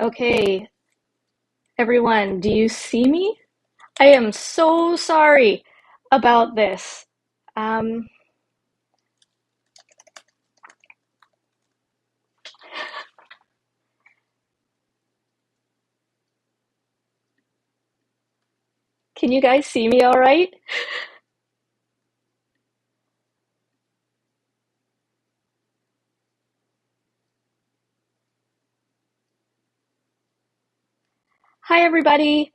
Okay, everyone, do you see me? I am so sorry about this. Um, can you guys see me all right? Hi, everybody.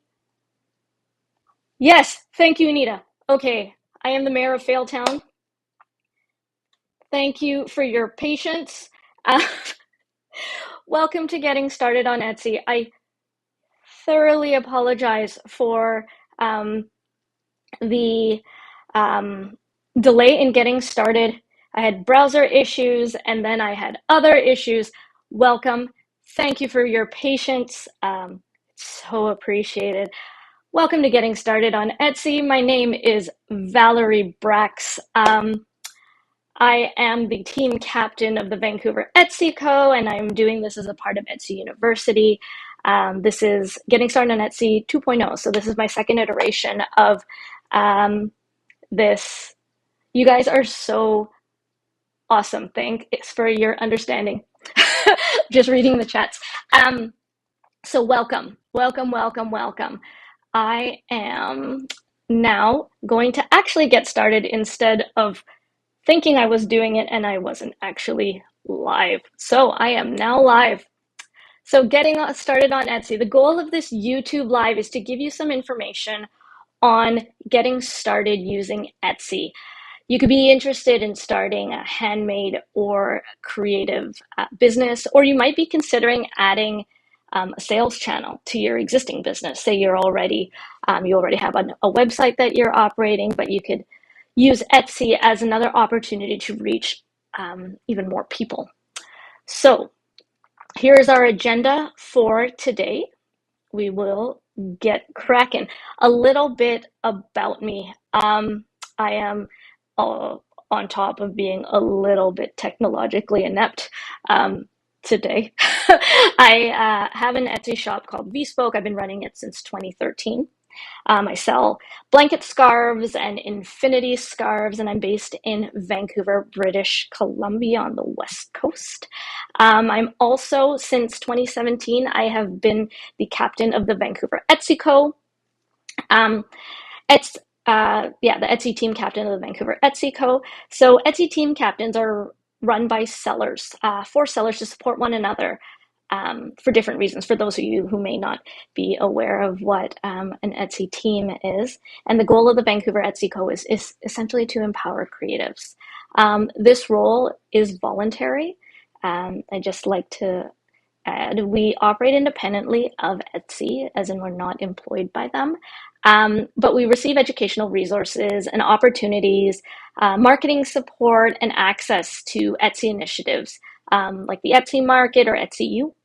Yes, thank you, Anita. Okay, I am the mayor of Failtown. Thank you for your patience. Uh, Welcome to Getting Started on Etsy. I thoroughly apologize for um, the um, delay in getting started. I had browser issues and then I had other issues. Welcome. Thank you for your patience. It's so appreciated. Welcome to Getting Started on Etsy. My name is Valerie Braacx. I am the team captain of the Vancouver Etsy Co, and I'm doing this as a part of Etsy University. This is Getting Started on Etsy 2.0, so this is my second iteration of um, this. You guys are so awesome. Thanks for your understanding. Just reading the chats. Um, so welcome, welcome, welcome, welcome. I am now going to actually get started instead of thinking I was doing it and I wasn't actually live. So I am now live. So getting started on Etsy. The goal of this YouTube live is to give you some information on getting started using Etsy. You could be interested in starting a handmade or creative business, or you might be considering adding a sales channel to your existing business. Say you already have a website that you're operating, but you could use Etsy as another opportunity to reach even more people. So here's our agenda for today. We will get cracking. A little bit about me. I am uh, on top of being a little bit technologically inept today. I have an Etsy shop called Bespoke. I've been running it since 2013. I sell blanket scarves and infinity scarves, and I'm based in Vancouver, British Columbia on the West Coast. I'm also, since 2017, I have been the captain of the Vancouver Etsy Co. Um, it's yeah, the Etsy team captain of the Vancouver Etsy Co. So Etsy team captains are run by sellers, for sellers to support one another for different reasons. For those of you who may not be aware of what an Etsy team is, and the goal of the Vancouver Etsy Co. is essentially to empower creatives. This role is voluntary. I just like to add, we operate independently of Etsy, as in we're not employed by them. But we receive educational resources and opportunities, marketing support, and access to Etsy initiatives like the Etsy Market or Etsy U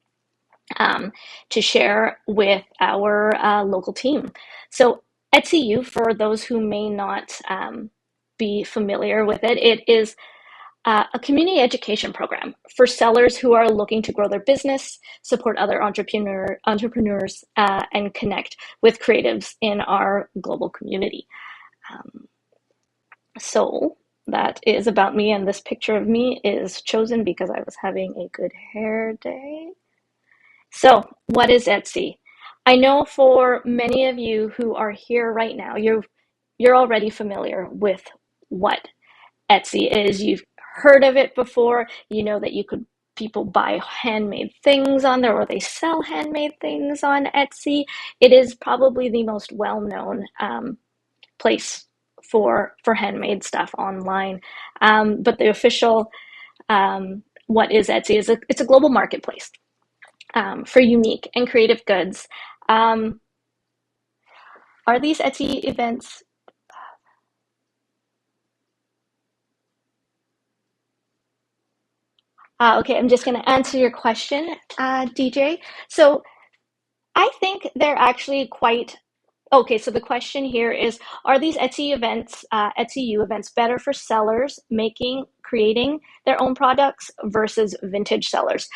to share with our local team. So Etsy U, for those who may not be familiar with it, it is a community education program for sellers who are looking to grow their business, support other entrepreneurs, and connect with creatives in our global community. Um, so that is about me, and this picture of me is chosen because I was having a good hair day. So, what is Etsy? I know for many of you who are here right now, you're already familiar with what Etsy is. You've heard of it before. You know that you could people buy handmade things on there or they sell handmade things on Etsy. It is probably the most well-known place for handmade stuff online. But the official what is Etsy is it's a global marketplace for unique and creative goods. Um, are these Etsy events? Okay, I'm just going to answer your question, DJ. So I think they're actually quite okay. So the question here is, are these Etsy events, Etsy U events, better for sellers creating their own products versus vintage sellers?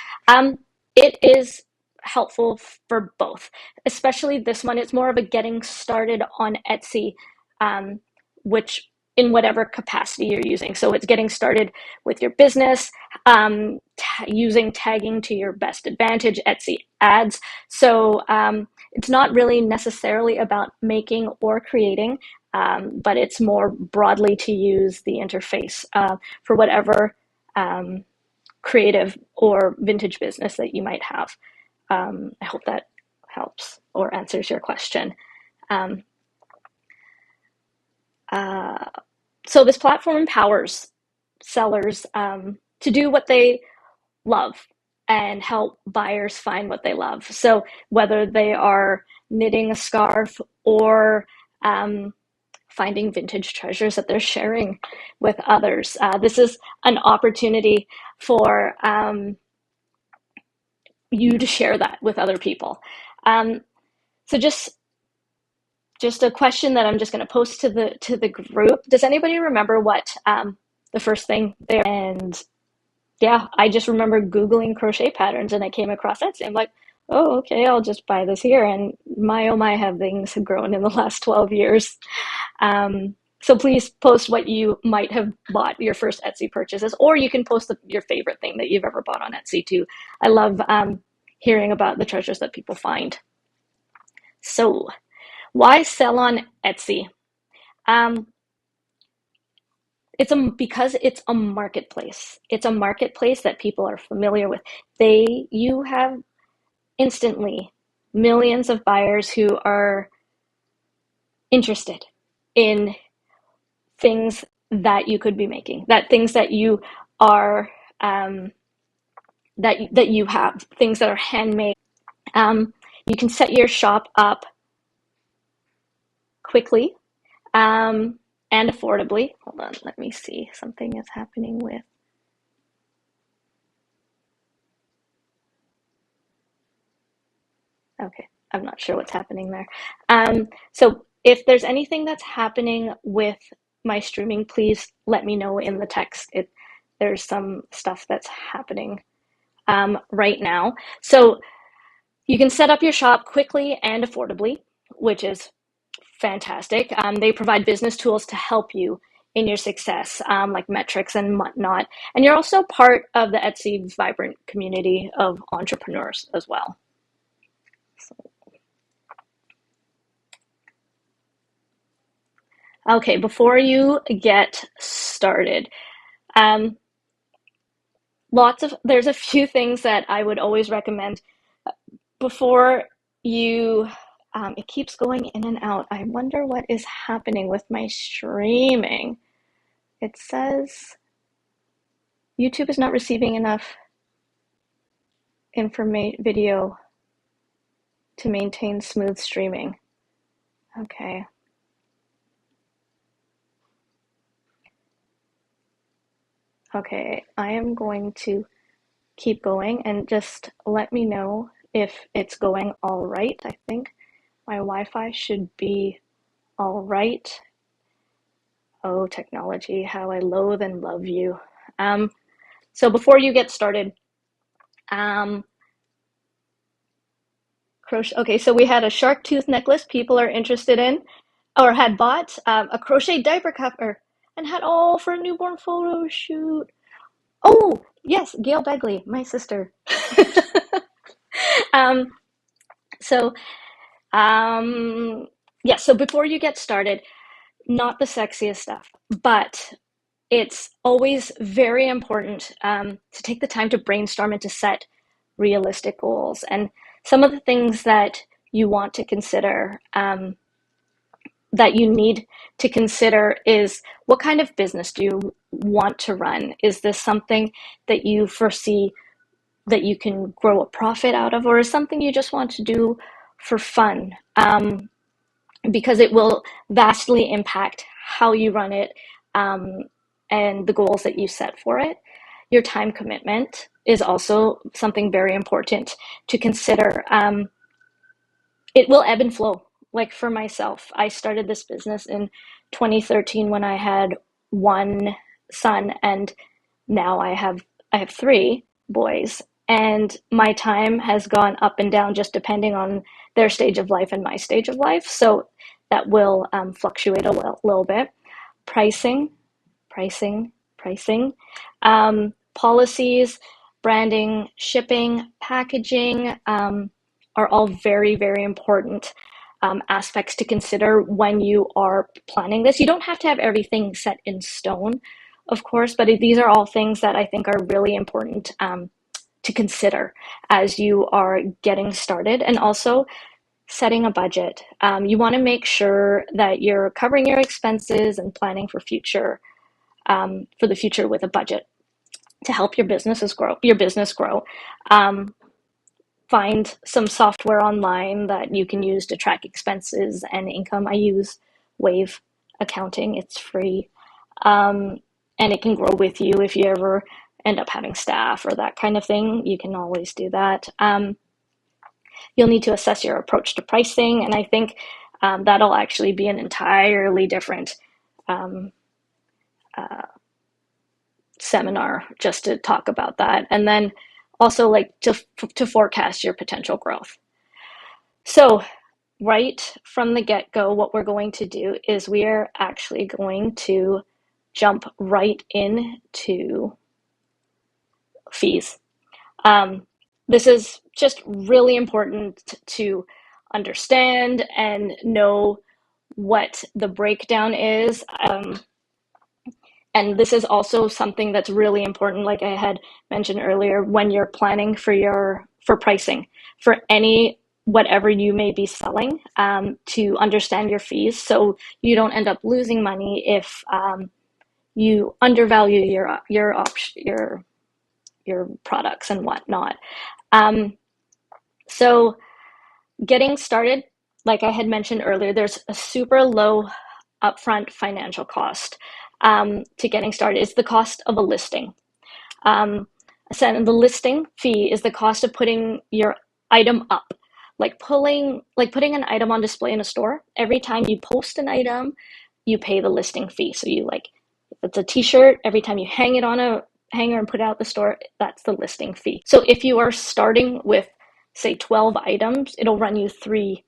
It is helpful for both, especially this one. It's more of a getting started on Etsy, which in whatever capacity you're using. So it's getting started with your business, using tagging to your best advantage, Etsy ads. So it's not really necessarily about making or creating, but it's more broadly to use the interface for whatever creative or vintage business that you might have. I hope that helps or answers your question. Um, so this platform empowers sellers to do what they love and help buyers find what they love. So whether they are knitting a scarf or finding vintage treasures that they're sharing with others, this is an opportunity for you to share that with other people. So just a question that I'm just going to post to the group. Does anybody remember what the first thing there? And yeah, I just remember Googling crochet patterns and I came across Etsy. I'm like, oh, okay, I'll just buy this here. And my, oh my, have things have grown in the last 12 years. So please post what you might have bought your first Etsy purchases, or you can post your favorite thing that you've ever bought on Etsy too. I love hearing about the treasures that people find. So why sell on Etsy? Um, because it's a marketplace. It's a marketplace that people are familiar with. You have instantly millions of buyers who are interested in things that you could be making, that things that you are that you have, things that are handmade. You can set your shop up quickly and affordably. Hold on, let me see. Something is happening with. Okay, I'm not sure what's happening there. So if there's anything that's happening with my streaming, please let me know in the text. There's some stuff that's happening right now. So you can set up your shop quickly and affordably, which is fantastic. They provide business tools to help you in your success, like metrics and whatnot. And you're also part of the Etsy vibrant community of entrepreneurs as well. Okay, before you get started, um, there's a few things that I would always recommend before you, it keeps going in and out. I wonder what is happening with my streaming. It says YouTube is not receiving enough video to maintain smooth streaming. Okay. Okay, I am going to keep going and just let me know if it's going all right. I think my Wi-Fi should be all right. Oh, technology, how I loathe and love you. So before you get started, um, crochet. Okay, so we had a shark tooth necklace people are interested in, or had bought a crochet diaper cover, and had all for a newborn photo shoot. Oh, yes, Gail Begley, my sister. um, so, um, yeah, so before you get started, not the sexiest stuff, but it's always very important to take the time to brainstorm and to set realistic goals. And some of the things that you want to consider, that you need to consider, is what kind of business do you want to run? Is this something that you foresee that you can grow a profit out of, or is something you just want to do for fun? Because it will vastly impact how you run it, um, and the goals that you set for it. Your time commitment is also something very important to consider. It will ebb and flow. Like for myself, I started this business in 2013 when I had one son, and now I have three boys, and my time has gone up and down just depending on their stage of life and my stage of life. So that will fluctuate a little bit. Pricing, pricing. Policies, branding, shipping, packaging are all very, very important aspects to consider when you are planning this. You don't have to have everything set in stone, of course, but these are all things that I think are really important to consider as you are getting started, and also setting a budget. You want to make sure that you're covering your expenses and planning for the future with a budget to help your business grow. Um, Find some software online that you can use to track expenses and income. I use Wave Accounting. It's free. Um, and it can grow with you if you ever end up having staff or that kind of thing. You can always do that. You'll need to assess your approach to pricing, and I think that'll actually be an entirely different um, uh, seminar just to talk about that. And then also like to forecast your potential growth. So right from the get-go, what we're going to do is we are actually going to jump right into fees. Um, this is just really important to understand and know what the breakdown is. And this is also something that's really important, like I had mentioned earlier, when you're planning for pricing for any whatever you may be selling, to understand your fees so you don't end up losing money if you undervalue your products and whatnot. Um, so getting started, like I had mentioned earlier, there's a super low upfront financial cost to getting started. It's the cost of a listing. So the listing fee is the cost of putting your item up, like putting an item on display in a store. Every time you post an item, you pay the listing fee. So you like, if it's a t-shirt, every time you hang it on a hanger and put it out the store, that's the listing fee. So if you are starting with, say, 12 items, it'll run you $3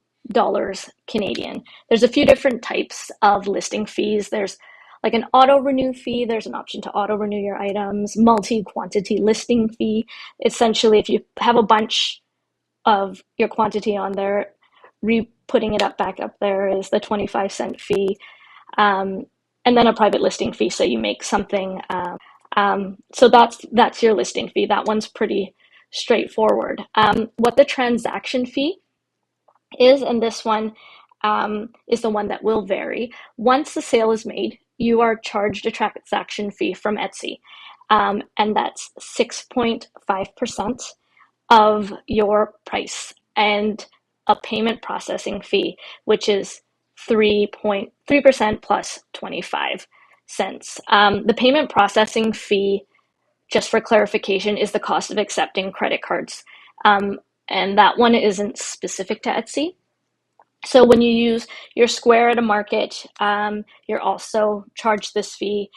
Canadian. There's a few different types of listing fees. There's like an auto renew fee. There's an option to auto renew your items. Multi-quantity listing fee. Essentially, if you have a bunch of your quantity on there, putting it back up there is the 25-cent fee. And then a private listing fee. So you make something. So that's your listing fee. That one's pretty straightforward. What the transaction fee is, and this one is the one that will vary. Once the sale is made, you are charged a transaction fee from Etsy, and that's 6.5% of your price, and a payment processing fee, which is 3.3% plus 25 cents. The payment processing fee, just for clarification, is the cost of accepting credit cards. And that one isn't specific to Etsy. So when you use your Square at a market, you're also charged this fee.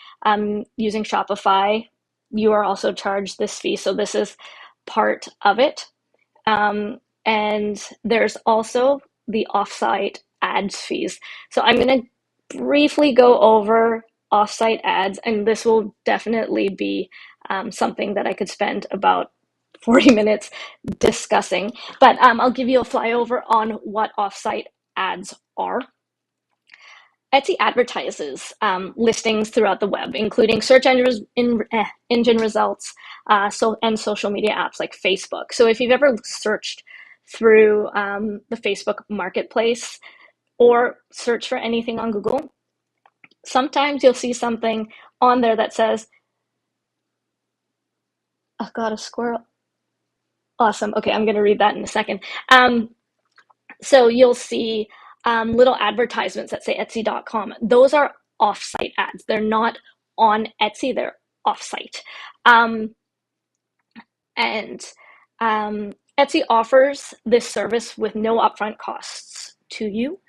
Using Shopify, you are also charged this fee. So this is part of it. And there's also the offsite ads fees. So I'm going to briefly go over offsite ads, and this will definitely be something that I could spend about 40 minutes discussing, but I'll give you a flyover on what offsite ads are. Etsy advertises listings throughout the web, including search engine results, and social media apps like Facebook. So if you've ever searched through the Facebook Marketplace or search for anything on Google, sometimes you'll see something on there that says, "Oh God, a squirrel." Awesome. Okay, I'm going to read that in a second. So you'll see little advertisements that say Etsy.com. Those are off-site ads. They're not on Etsy, they're off-site. And Etsy offers this service with no upfront costs to you.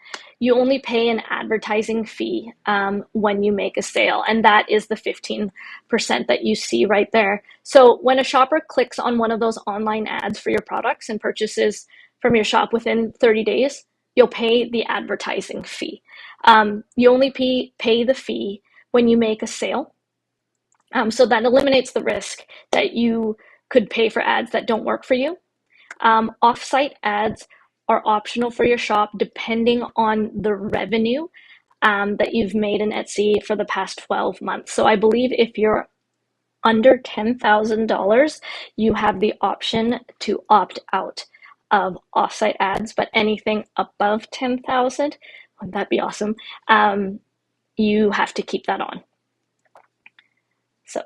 you only pay an advertising fee when you make a sale, and that is the 15% that you see right there. So when a shopper clicks on one of those online ads for your products and purchases from your shop within 30 days, you'll pay the advertising fee. You only pay the fee when you make a sale. So that eliminates the risk that you could pay for ads that don't work for you. Offsite ads are optional for your shop depending on the revenue that you've made in Etsy for the past 12 months. So I believe if you're under $10,000, you have the option to opt out of offsite ads, but anything above 10,000, wouldn't that be awesome? You have to keep that on. So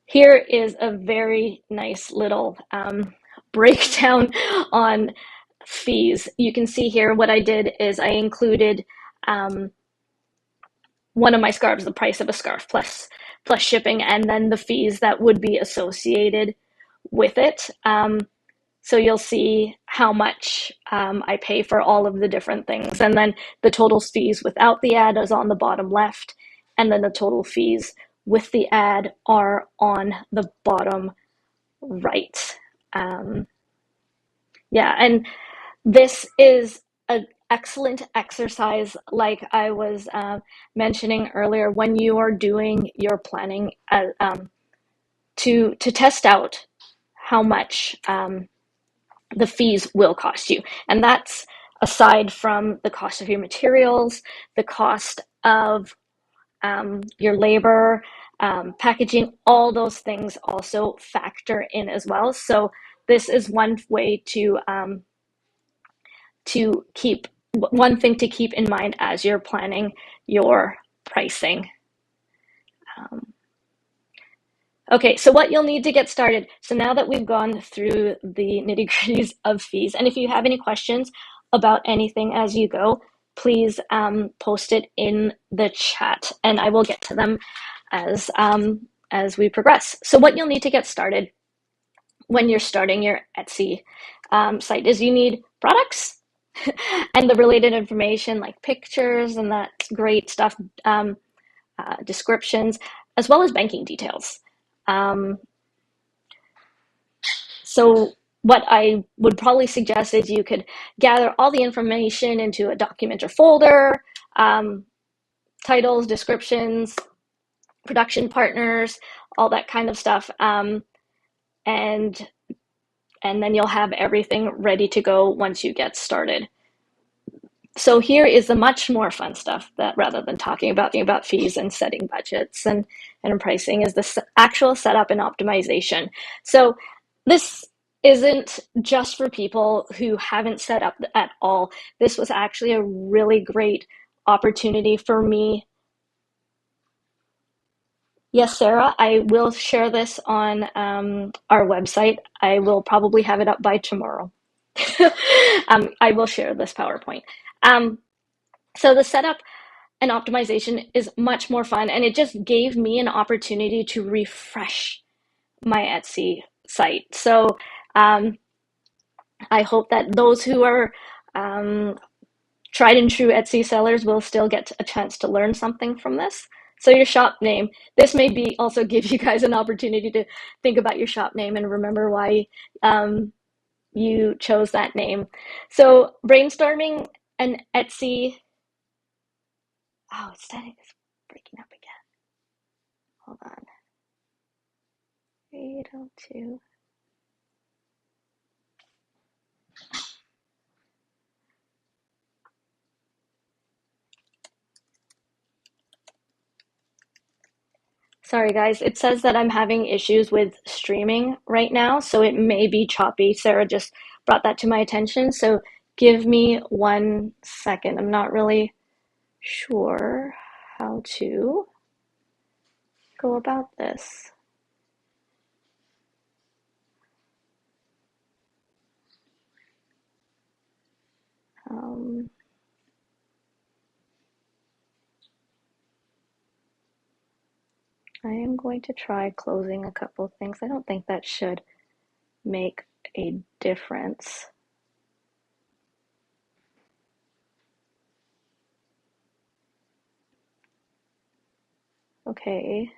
here is a very nice little breakdown on fees. You can see here what I did is I included one of my scarves, the price of a scarf plus shipping, and then the fees that would be associated with it. So you'll see how much I pay for all of the different things. And then the total fees without the ad is on the bottom left. And then the total fees with the ad are on the bottom right. Yeah, and this is an excellent exercise, like I was mentioning earlier, when you are doing your planning to test out how much the fees will cost you. And that's aside from the cost of your materials, the cost of your labor, packaging, all those things also factor in as well. So this is one way to keep, one thing to keep in mind as you're planning your pricing. Okay, so what you'll need to get started. So now that we've gone through the nitty-gritties of fees, and if you have any questions about anything as you go, please post it in the chat, and I will get to them as we progress. So what you'll need to get started when you're starting your Etsy site is you need products and the related information like pictures and that great stuff, descriptions, as well as banking details. So what I would probably suggest is you could gather all the information into a document or folder, titles, descriptions, production partners, all that kind of stuff. And then you'll have everything ready to go once you get started. So here is the much more fun stuff that rather than talking about fees and setting budgets and pricing is the actual setup and optimization. So this isn't just for people who haven't set up at all. This was actually a really great opportunity for me. Yes, Sarah, I will share this on our website. I will probably have it up by tomorrow. I will share this PowerPoint. So the setup and optimization is much more fun, and it just gave me an opportunity to refresh my Etsy site. So I hope that those who are tried and true Etsy sellers will still get a chance to learn something from this. So your shop name, this may be also give you guys an opportunity to think about your shop name and remember why you chose that name. So brainstorming an Etsy, oh, it's breaking up again. Hold on. 802. Sorry guys, it says that I'm having issues with streaming right now, so it may be choppy. Sarah just brought that to my attention, so give me 1 second. I'm not really sure how to go about this. I am going to try closing a couple of things. I don't think that should make a difference. Okay.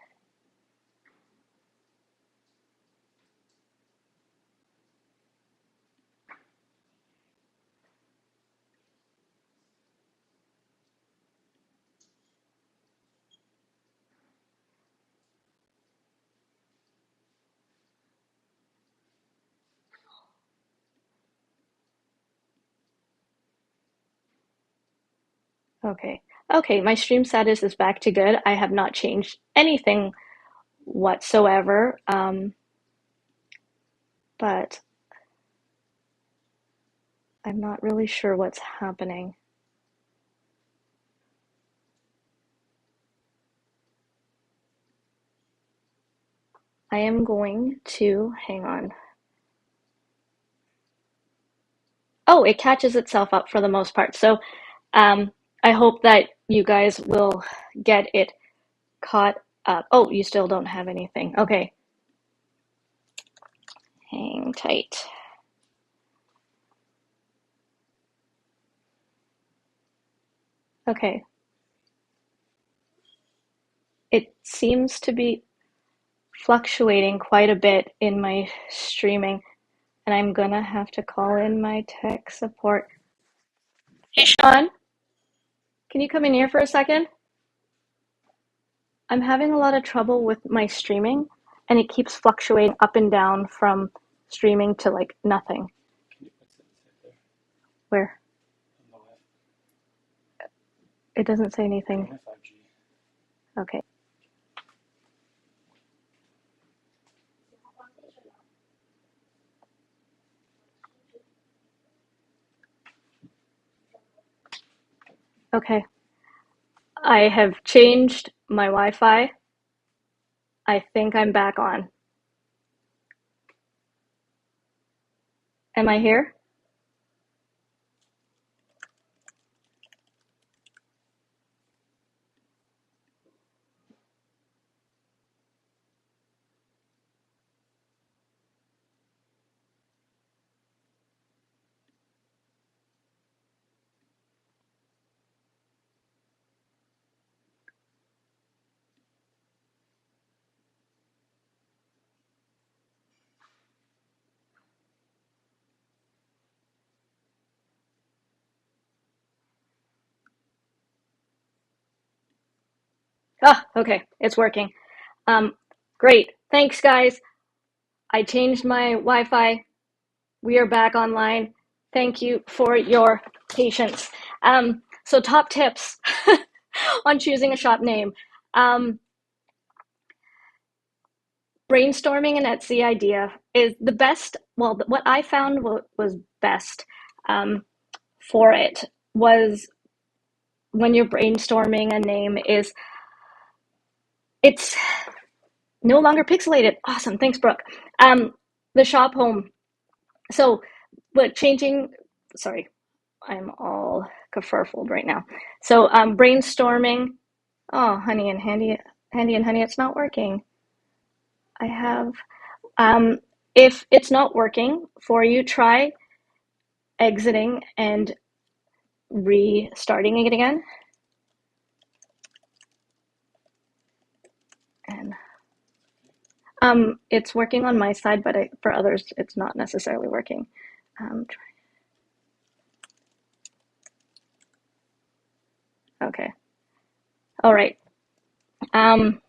Okay. Okay, my stream status is back to good. I have not changed anything whatsoever. But I'm not really sure what's happening. I am going to, hang on. Oh, it catches itself up for the most part. So um, I hope that you guys will get it caught up. Oh, you still don't have anything. Okay, hang tight. Okay, it seems to be fluctuating quite a bit in my streaming, and I'm gonna have to call in my tech support. Hey, Sean, can you come in here for a second? I'm having a lot of trouble with my streaming, and it keeps fluctuating up and down from streaming to like nothing. Where? It doesn't say anything. Okay. Okay. I have changed my Wi-Fi. I think I'm back on. Am I here? Ah, okay. It's working. Um, great. Thanks, guys. I changed my Wi-Fi. We are back online. Thank you for your patience. So top tips on choosing a shop name. Um, Brainstorming an Etsy idea is the best. Well, what I found was best for it was when you're brainstorming a name is it's no longer pixelated. Awesome. Thanks, Brooke. The shop home. So, but changing, sorry, I'm all kerfuffled right now. So, brainstorming. Oh, honey and handy, handy and honey, it's not working. I have, um, if it's not working for you, try exiting and restarting it again. And it's working on my side, but for others, it's not necessarily working. Okay. All right. Um,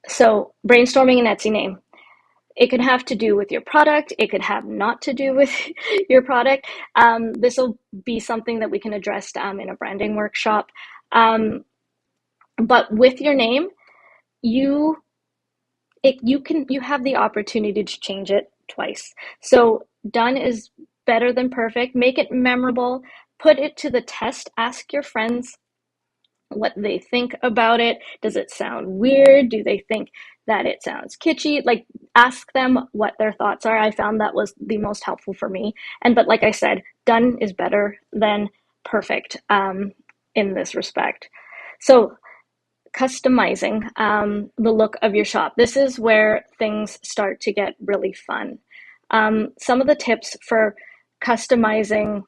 so brainstorming an Etsy name. It could have to do with your product. It could have not to do with your product. This will be something that we can address in a branding workshop. But with your name, you you have the opportunity to change it twice. So done is better than perfect. Make it memorable. Put it to the test. Ask your friends what they think about it. Does it sound weird? Do they think that it sounds kitschy? Like, ask them what their thoughts are. I found that was the most helpful for me. But like I said, done is better than perfect in this respect. So customizing the look of your shop. This is where things start to get really fun. Some of the tips for customizing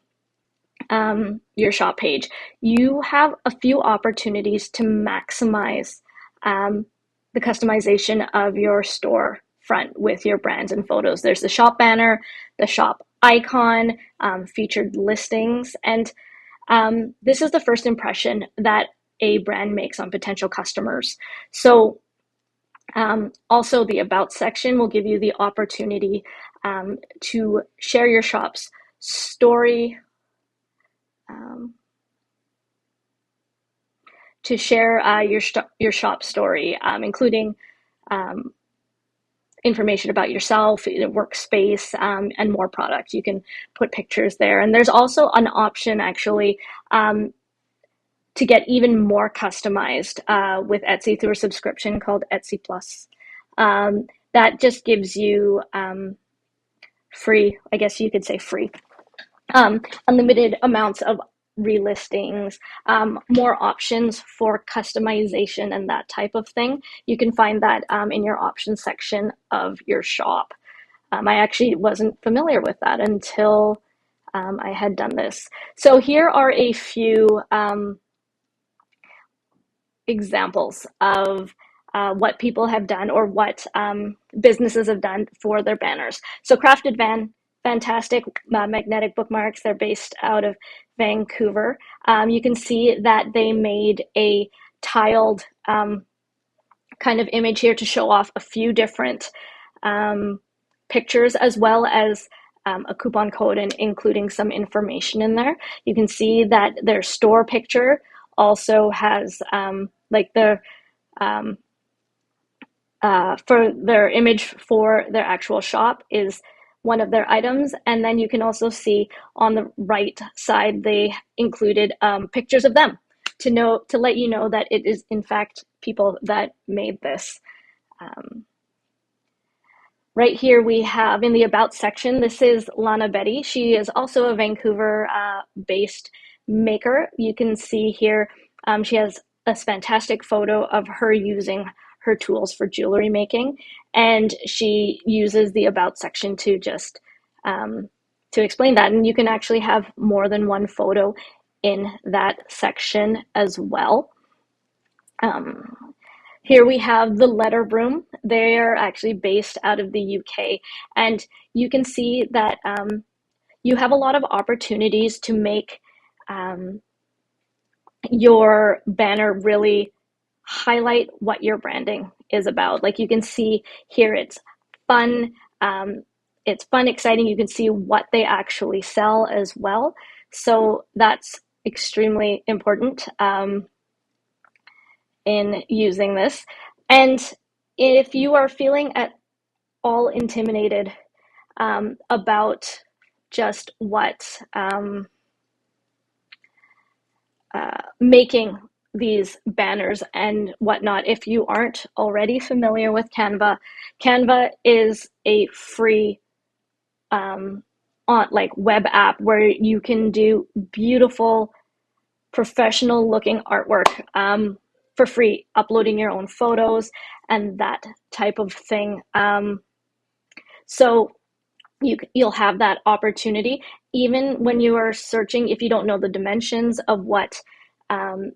your shop page, you have a few opportunities to maximize the customization of your store front with your brands and photos. There's the shop banner, the shop icon, featured listings, and this is the first impression that a brand makes on potential customers. So also the about section will give you the opportunity to share your shop's story, um, to share your shop story, including um, information about yourself, workspace, and more products. You can put pictures there. And there's also an option actually to get even more customized with Etsy through a subscription called Etsy Plus. That just gives you free, I guess you could say free, unlimited amounts of relistings, more options for customization and that type of thing. You can find that in your options section of your shop. I actually wasn't familiar with that until I had done this. So here are a few examples of what people have done or what businesses have done for their banners. So Crafted Van, fantastic magnetic bookmarks. They're based out of Vancouver. You can see that they made a tiled kind of image here to show off a few different pictures, as well as a coupon code and including some information in there. You can see that their store picture also has like the for their image for their actual shop is one of their items. And then you can also see on the right side, they included pictures of them to let you know that it is in fact people that made this. Right here we have in the About section, this is Lana Betty. She is also a Vancouver based maker. You can see here she has a fantastic photo of her using her tools for jewelry making, and she uses the About section to just to explain that. And you can actually have more than one photo in that section as well. Here we have the Letter Room. They are actually based out of the UK, and you can see that you have a lot of opportunities to make your banner really highlight what your branding is about. Like you can see here, fun, it's fun, exciting. You can see what they actually sell as well. So that's extremely important in using this. And if you are feeling at all intimidated about just what making these banners and whatnot, if you aren't already familiar with Canva, Canva is a free web app where you can do beautiful, professional looking artwork for free, uploading your own photos and that type of thing. So you'll have that opportunity even when you are searching. If you don't know the dimensions of what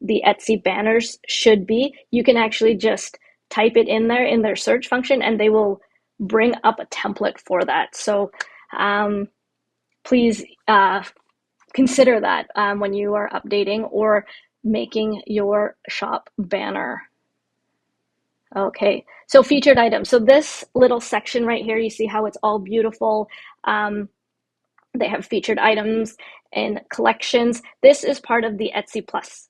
the Etsy banners should be, you can actually just type it in there in their search function and they will bring up a template for that. So please consider that when you are updating or making your shop banner. Okay, so featured items. So this little section right here, you see how it's all beautiful. They have featured items and collections. This is part of the Etsy Plus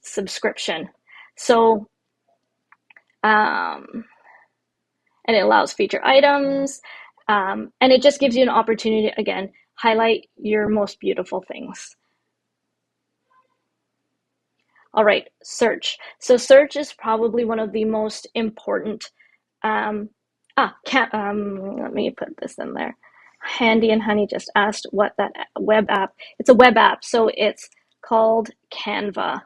subscription. So, and it allows featured items, and it just gives you an opportunity to, again, highlight your most beautiful things. All right, search. So search is probably one of the most important. Let me put this in there. Handy and Honey just asked what that web app. It's a web app, so it's called Canva,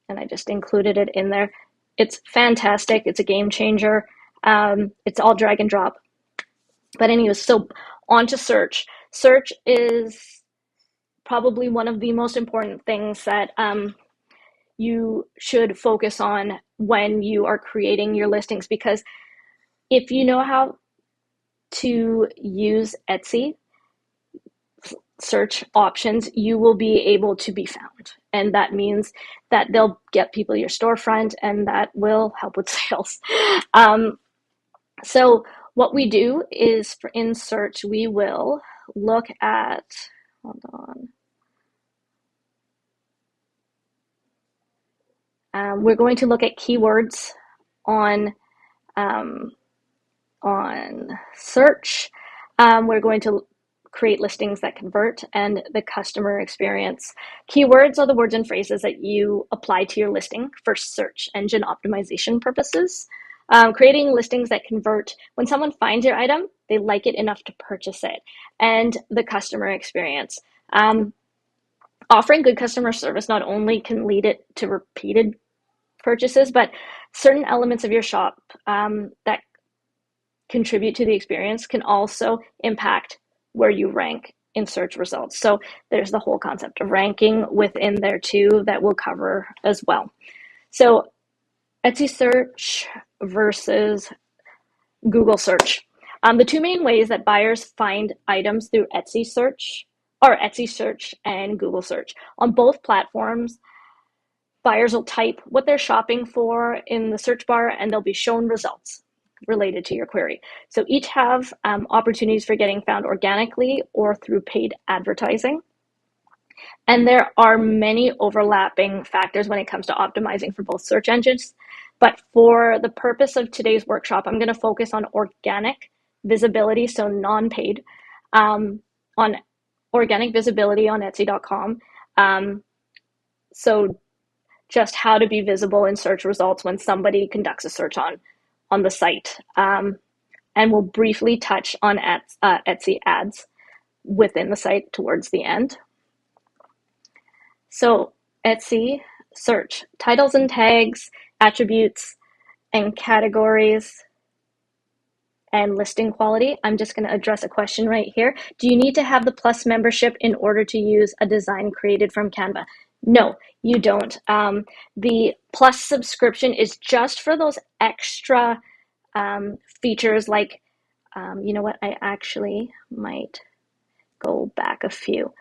and I just included it in there. It's fantastic. It's a game changer. It's all drag and drop. But anyways, so on to search. Search is probably one of the most important things that you should focus on when you are creating your listings, because if you know how to use Etsy search options, you will be able to be found. And that means that they'll get people your storefront, and that will help with sales. So what we do is in search, we will look at, hold on. We're going to look at keywords on um, search. We're going to create listings that convert, and the customer experience. Keywords are the words and phrases that you apply to your listing for search engine optimization purposes. Creating listings that convert. When someone finds your item, they like it enough to purchase it. And the customer experience. Offering good customer service not only can lead it to repeated purchases, but certain elements of your shop that contribute to the experience can also impact where you rank in search results. So there's the whole concept of ranking within there too that we'll cover as well. So Etsy search versus Google search. The two main ways that buyers find items through Etsy search are Etsy search and Google search. On both platforms, buyers will type what they're shopping for in the search bar, and they'll be shown results related to your query. So each have opportunities for getting found organically or through paid advertising. And there are many overlapping factors when it comes to optimizing for both search engines. But for the purpose of today's workshop, I'm going to focus on organic visibility, so non-paid, on organic visibility on Etsy.com. So just how to be visible in search results when somebody conducts a search on the site. And we'll briefly touch on Etsy ads within the site towards the end. So Etsy search, titles and tags, attributes and categories, and listing quality. I'm just going to address a question right here. Do you need to have the Plus membership in order to use a design created from Canva? No, you don't. The Plus subscription is just for those extra features like, you know what, I actually might go back a few.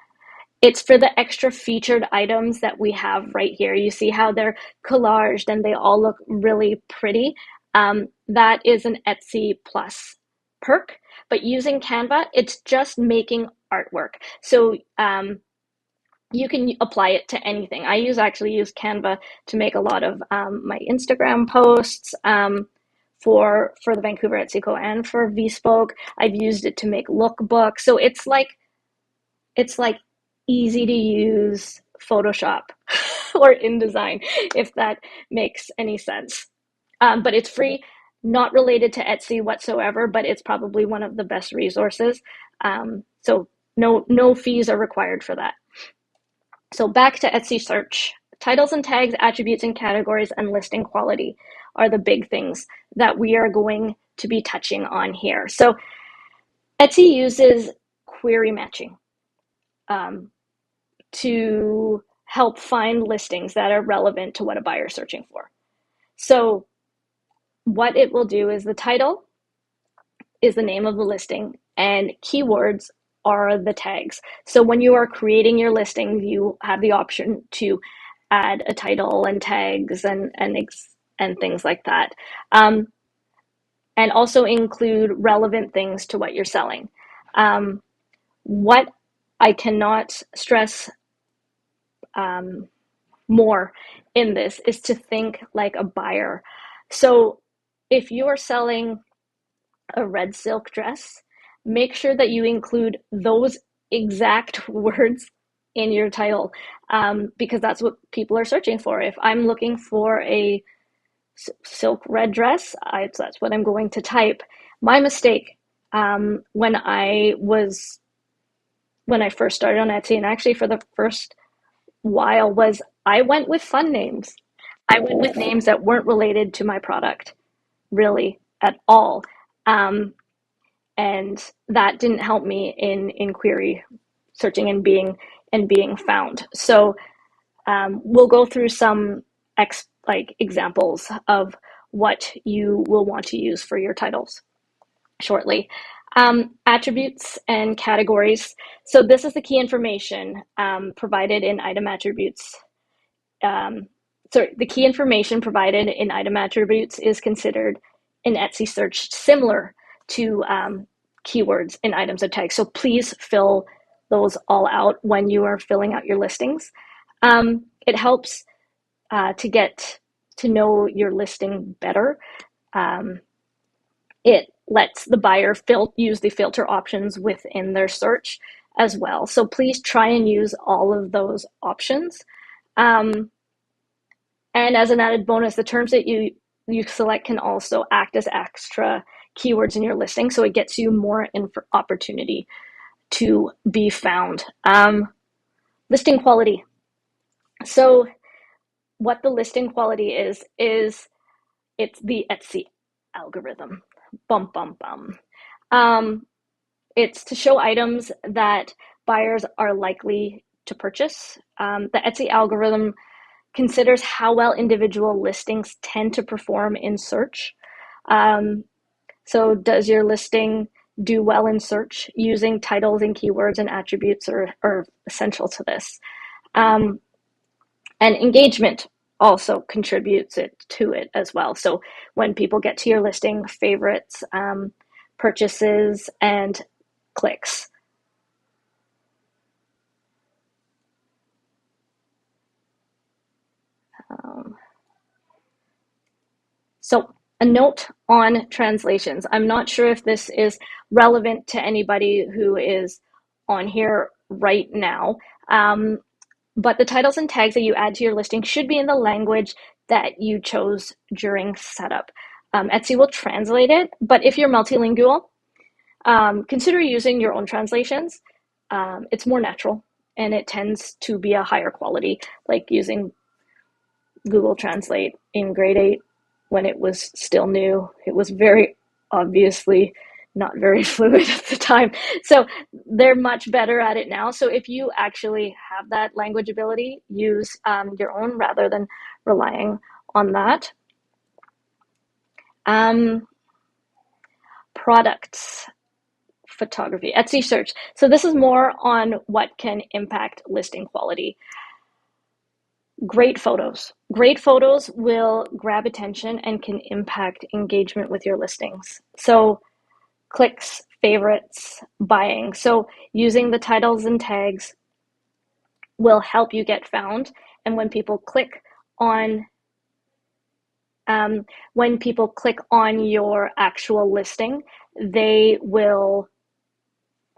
It's for the extra featured items that we have right here. You see how they're collaged and they all look really pretty. That is an Etsy Plus perk, but using Canva, it's just making artwork. So you can apply it to anything. I actually use Canva to make a lot of my Instagram posts for the Vancouver Etsy Co and for Bespoke. I've used it to make lookbooks. So it's like easy to use Photoshop or InDesign, if that makes any sense. But it's free, not related to Etsy whatsoever, but it's probably one of the best resources. So no fees are required for that. So back to Etsy search. Titles and tags, attributes and categories, and listing quality are the big things that we are going to be touching on here. So Etsy uses query matching to help find listings that are relevant to what a buyer is searching for. So what it will do is the title is the name of the listing, and keywords are the tags. So when you are creating your listing, you have the option to add a title and tags and things like that. And also include relevant things to what you're selling. What I cannot stress more in this is to think like a buyer. So if you are selling a red silk dress, make sure that you include those exact words in your title, because that's what people are searching for. If I'm looking for a silk red dress, that's what I'm going to type. My mistake when I first started on Etsy, and actually for the first while, was I went with fun names. I went with names that weren't related to my product really at all. And that didn't help me in query searching and being and being found. So we'll go through some examples of what you will want to use for your titles shortly. Attributes and categories. So this is the key information provided in item attributes. The key information provided in item attributes is considered in Etsy search similar to keywords in items of tags. So please fill those all out when you are filling out your listings. It helps to get to know your listing better. It lets the buyer use the filter options within their search as well. So please try and use all of those options. And as an added bonus, the terms that you select can also act as extra keywords in your listing. So it gets you more opportunity to be found. Listing quality. So what the listing quality is it's the Etsy algorithm. Bum, bum, bum. It's to show items that buyers are likely to purchase. The Etsy algorithm considers how well individual listings tend to perform in search. So does your listing do well in search? Using titles and keywords and attributes are essential to this. And engagement also contributes to it as well. So when people get to your listing, favorites, purchases, and clicks. So a note on translations. I'm not sure if this is relevant to anybody who is on here right now, but the titles and tags that you add to your listing should be in the language that you chose during setup. Etsy will translate it, but if you're multilingual, consider using your own translations. It's more natural and it tends to be a higher quality, like using Google Translate in grade 8 when it was still new. It was very obviously not very fluid at the time. So they're much better at it now. So if you actually have that language ability, use your own rather than relying on that. Products. Photography, Etsy search. So this is more on what can impact listing quality. Great photos. Great photos will grab attention and can impact engagement with your listings. So clicks, favorites, buying. So using the titles and tags will help you get found. And when people click on your actual listing, they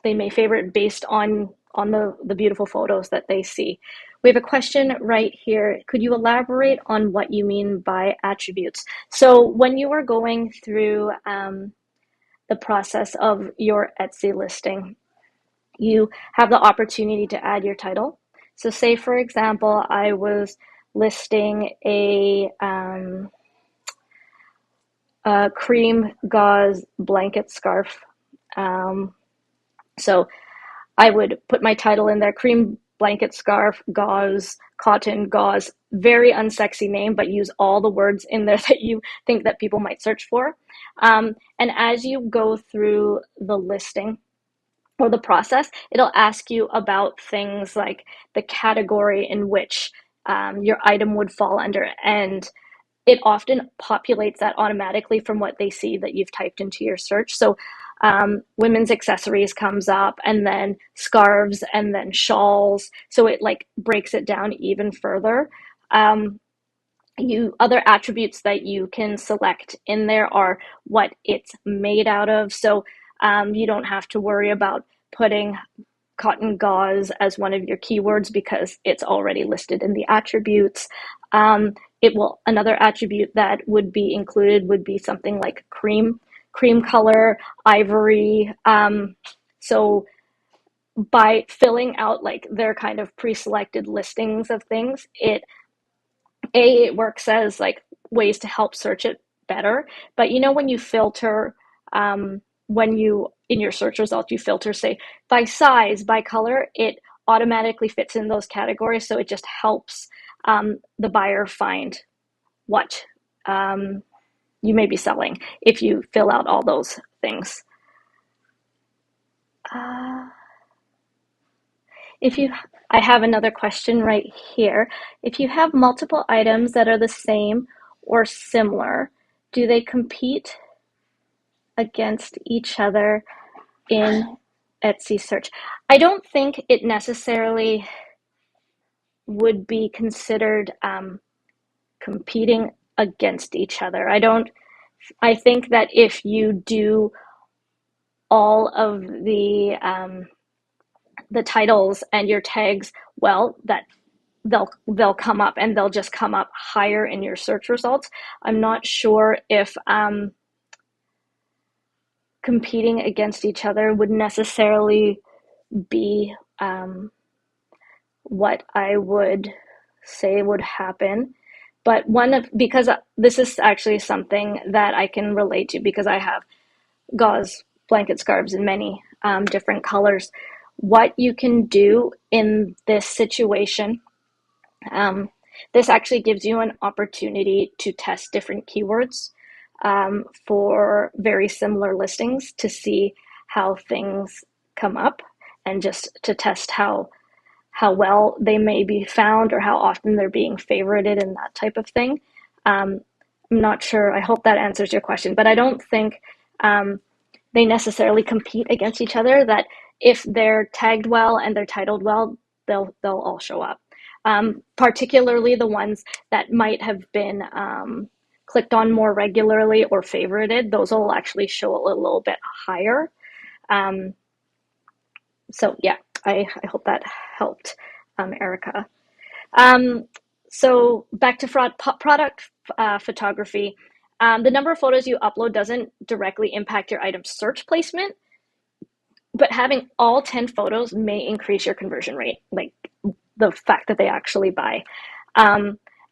may favorite based on the beautiful photos that they see. We have a question right here. Could you elaborate on what you mean by attributes? So when you are going through the process of your Etsy listing, you have the opportunity to add your title. So say, for example, I was listing a cream gauze blanket scarf. So I would put my title in there, cream blanket scarf, gauze, cotton, gauze, very unsexy name, but use all the words in there that you think that people might search for. And as you go through the listing or the process, it'll ask you about things like the category in which your item would fall under. And it often populates that automatically from what they see that you've typed into your search. So women's accessories comes up, and then scarves, and then shawls. So it like breaks it down even further. Other attributes that you can select in there are what it's made out of. So you don't have to worry about putting cotton gauze as one of your keywords because it's already listed in the attributes. Another attribute that would be included would be something like cream color, ivory. So by filling out like their kind of pre-selected listings of things, it works as like ways to help search it better. But when you filter, when you in your search result you filter say by size, by color, it automatically fits in those categories. So it just helps the buyer find what you may be selling if you fill out all those things. If you, I have another question right here. If you have multiple items that are the same or similar, do they compete against each other in Etsy search? I don't think it necessarily would be considered competing against each other. I think that if you do all of the titles and your tags well, that they'll come up, and they'll just come up higher in your search results. I'm not sure if competing against each other would necessarily be what I would say would happen. But because this is actually something that I can relate to because I have gauze blanket scarves in many different colors. What you can do in this situation, this actually gives you an opportunity to test different keywords for very similar listings to see how things come up, and just to test how well they may be found or how often they're being favorited and that type of thing. I'm not sure. I hope that answers your question, but I don't think they necessarily compete against each other. That if they're tagged well and they're titled well, they'll all show up. Particularly the ones that might have been clicked on more regularly or favorited, those will actually show a little bit higher. So yeah, I hope that helped, Erica. So back to product photography. The number of photos you upload doesn't directly impact your item search placement, but having all 10 photos may increase your conversion rate, like the fact that they actually buy.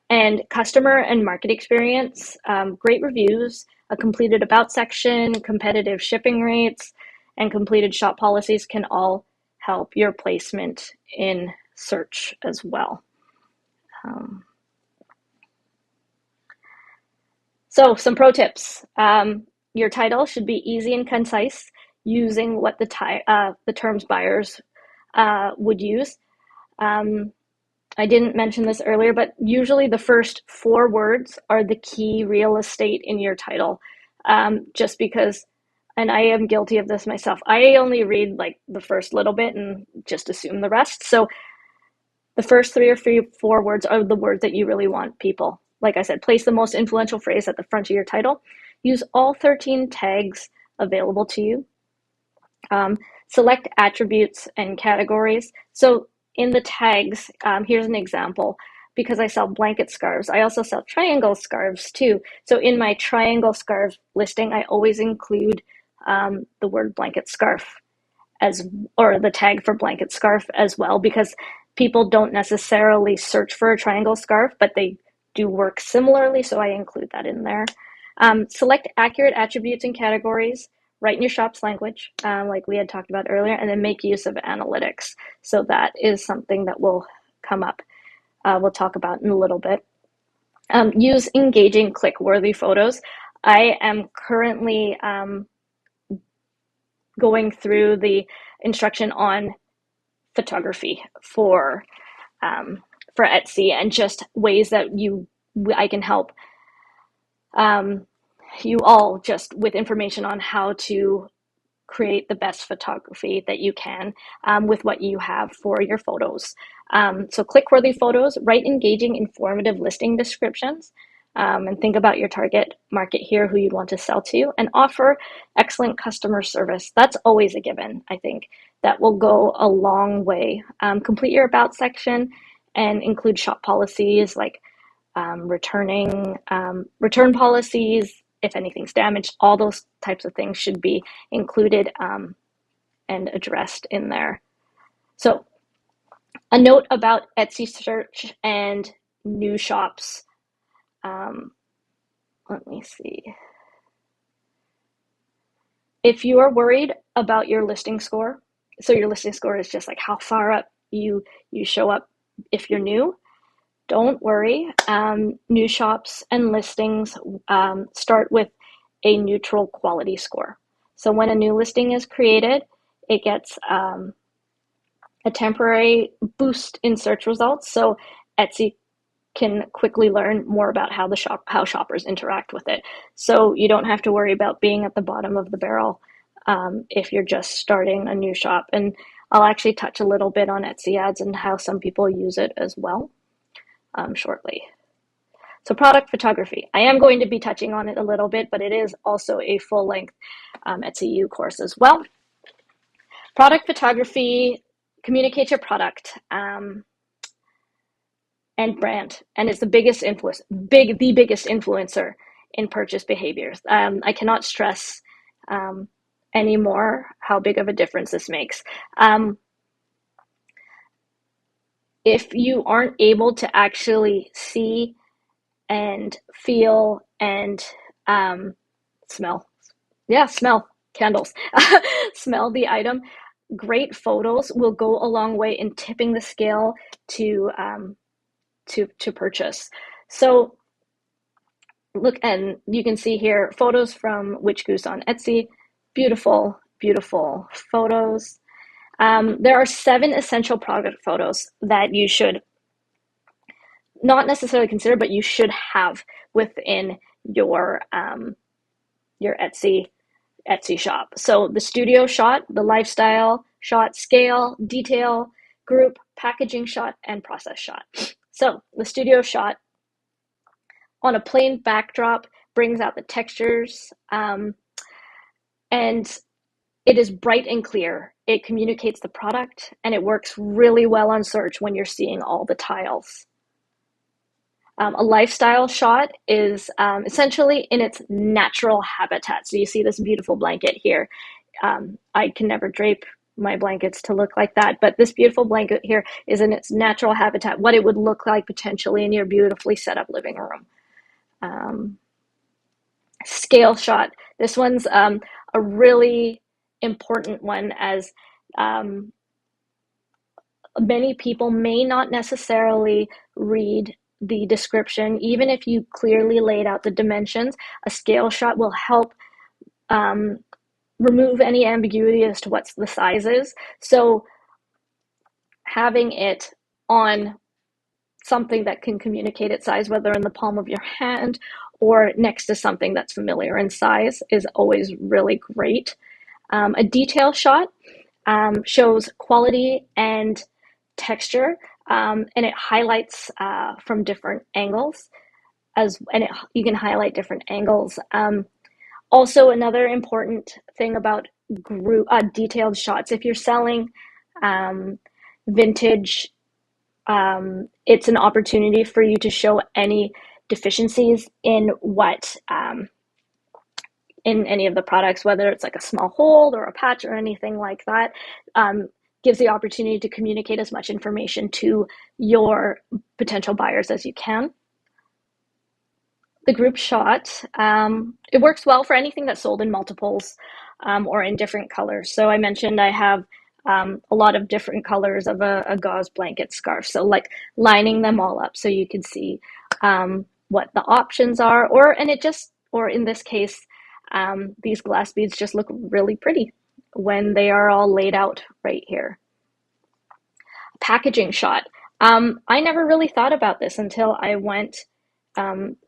And customer and market experience, great reviews, a completed about section, competitive shipping rates, and completed shop policies can all help your placement in search as well. So some pro tips. Your title should be easy and concise, using what the terms buyers would use. I didn't mention this earlier, but usually the first 4 words are the key real estate in your title. Just because, and I am guilty of this myself, I only read like the first little bit and just assume the rest. So the first 3 or 4 words are the words that you really want people. Like I said, place the most influential phrase at the front of your title. Use all 13 tags available to you. Select attributes and categories. So in the tags, here's an example. Because I sell blanket scarves, I also sell triangle scarves too. So in my triangle scarf listing, I always include the word blanket scarf or the tag for blanket scarf as well, because people don't necessarily search for a triangle scarf, but they do work similarly, so I include that in there. Select accurate attributes and categories, write in your shop's language, like we had talked about earlier, and then make use of analytics. So that is something that will come up. We'll talk about in a little bit. Use engaging, click-worthy photos. I am currently going through the instruction on photography for Etsy, and just ways that I can help you all just with information on how to create the best photography that you can with what you have for your photos. So click-worthy photos, write engaging, informative listing descriptions, and think about your target market here, who you'd want to sell to, and offer excellent customer service. That's always a given, I think. That will go a long way. Complete your about section and include shop policies like return policies, if anything's damaged. All those types of things should be included and addressed in there. So a note about Etsy search and new shops. Let me see. If you are worried about your listing score, so your listing score is just like how far up you show up if you're new. Don't worry. New shops and listings start with a neutral quality score. So when a new listing is created, it gets a temporary boost in search results. So Etsy can quickly learn more about how shoppers interact with it. So you don't have to worry about being at the bottom of the barrel if you're just starting a new shop. And I'll actually touch a little bit on Etsy ads and how some people use it as well shortly. So product photography, I am going to be touching on it a little bit, but it is also a full-length Etsy U course as well. Product photography communicates your product and brand, and it's the biggest influencer in purchase behaviors. I cannot stress anymore how big of a difference this makes. If you aren't able to actually see and feel and smell, smell candles, smell the item, great photos will go a long way in tipping the scale to purchase. So look, and you can see here photos from Witch Goose on Etsy. Beautiful, beautiful photos. There are 7 essential product photos that you should not necessarily consider, but you should have within your Etsy shop. So the studio shot, the lifestyle shot, scale, detail, group, packaging shot, and process shot. So the studio shot on a plain backdrop brings out the textures, and it is bright and clear. It communicates the product, and it works really well on search when you're seeing all the tiles. A lifestyle shot is essentially in its natural habitat. So you see this beautiful blanket here. I can never drape my blankets to look like that, but this beautiful blanket here is in its natural habitat, what it would look like potentially in your beautifully set up living room. Scale shot. This one's a really important one, as many people may not necessarily read the description. Even if you clearly laid out the dimensions, a scale shot will help remove any ambiguity as to what the size is. So having it on something that can communicate its size, whether in the palm of your hand or next to something that's familiar in size, is always really great. A detail shot shows quality and texture, and it highlights from different angles, you can highlight different angles. Also, another important thing about detailed shots, if you're selling vintage, it's an opportunity for you to show any deficiencies in in any of the products, whether it's like a small hole or a patch or anything like that. Gives the opportunity to communicate as much information to your potential buyers as you can. The group shot, it works well for anything that's sold in multiples or in different colors. So I mentioned I have a lot of different colors of a gauze blanket scarf. So like lining them all up so you can see what the options are, or in this case, these glass beads just look really pretty when they are all laid out right here. Packaging shot. I never really thought about this until I went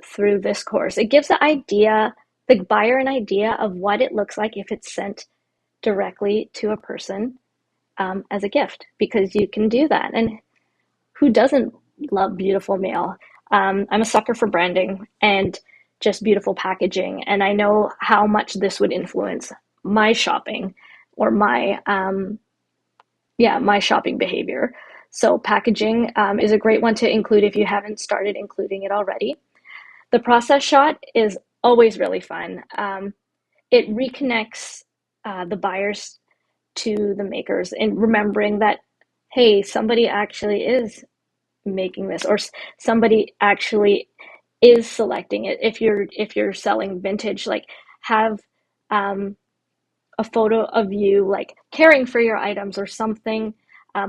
through this course. It gives the buyer an idea of what it looks like if it's sent directly to a person as a gift, because you can do that. And who doesn't love beautiful mail? I'm a sucker for branding and just beautiful packaging, and I know how much this would influence my shopping or my shopping behavior. So packaging is a great one to include if you haven't started including it already. The process shot is always really fun. It reconnects the buyers to the makers and remembering that, hey, somebody actually is making this, or somebody actually is selecting it. If you're selling vintage, like have a photo of you like caring for your items or something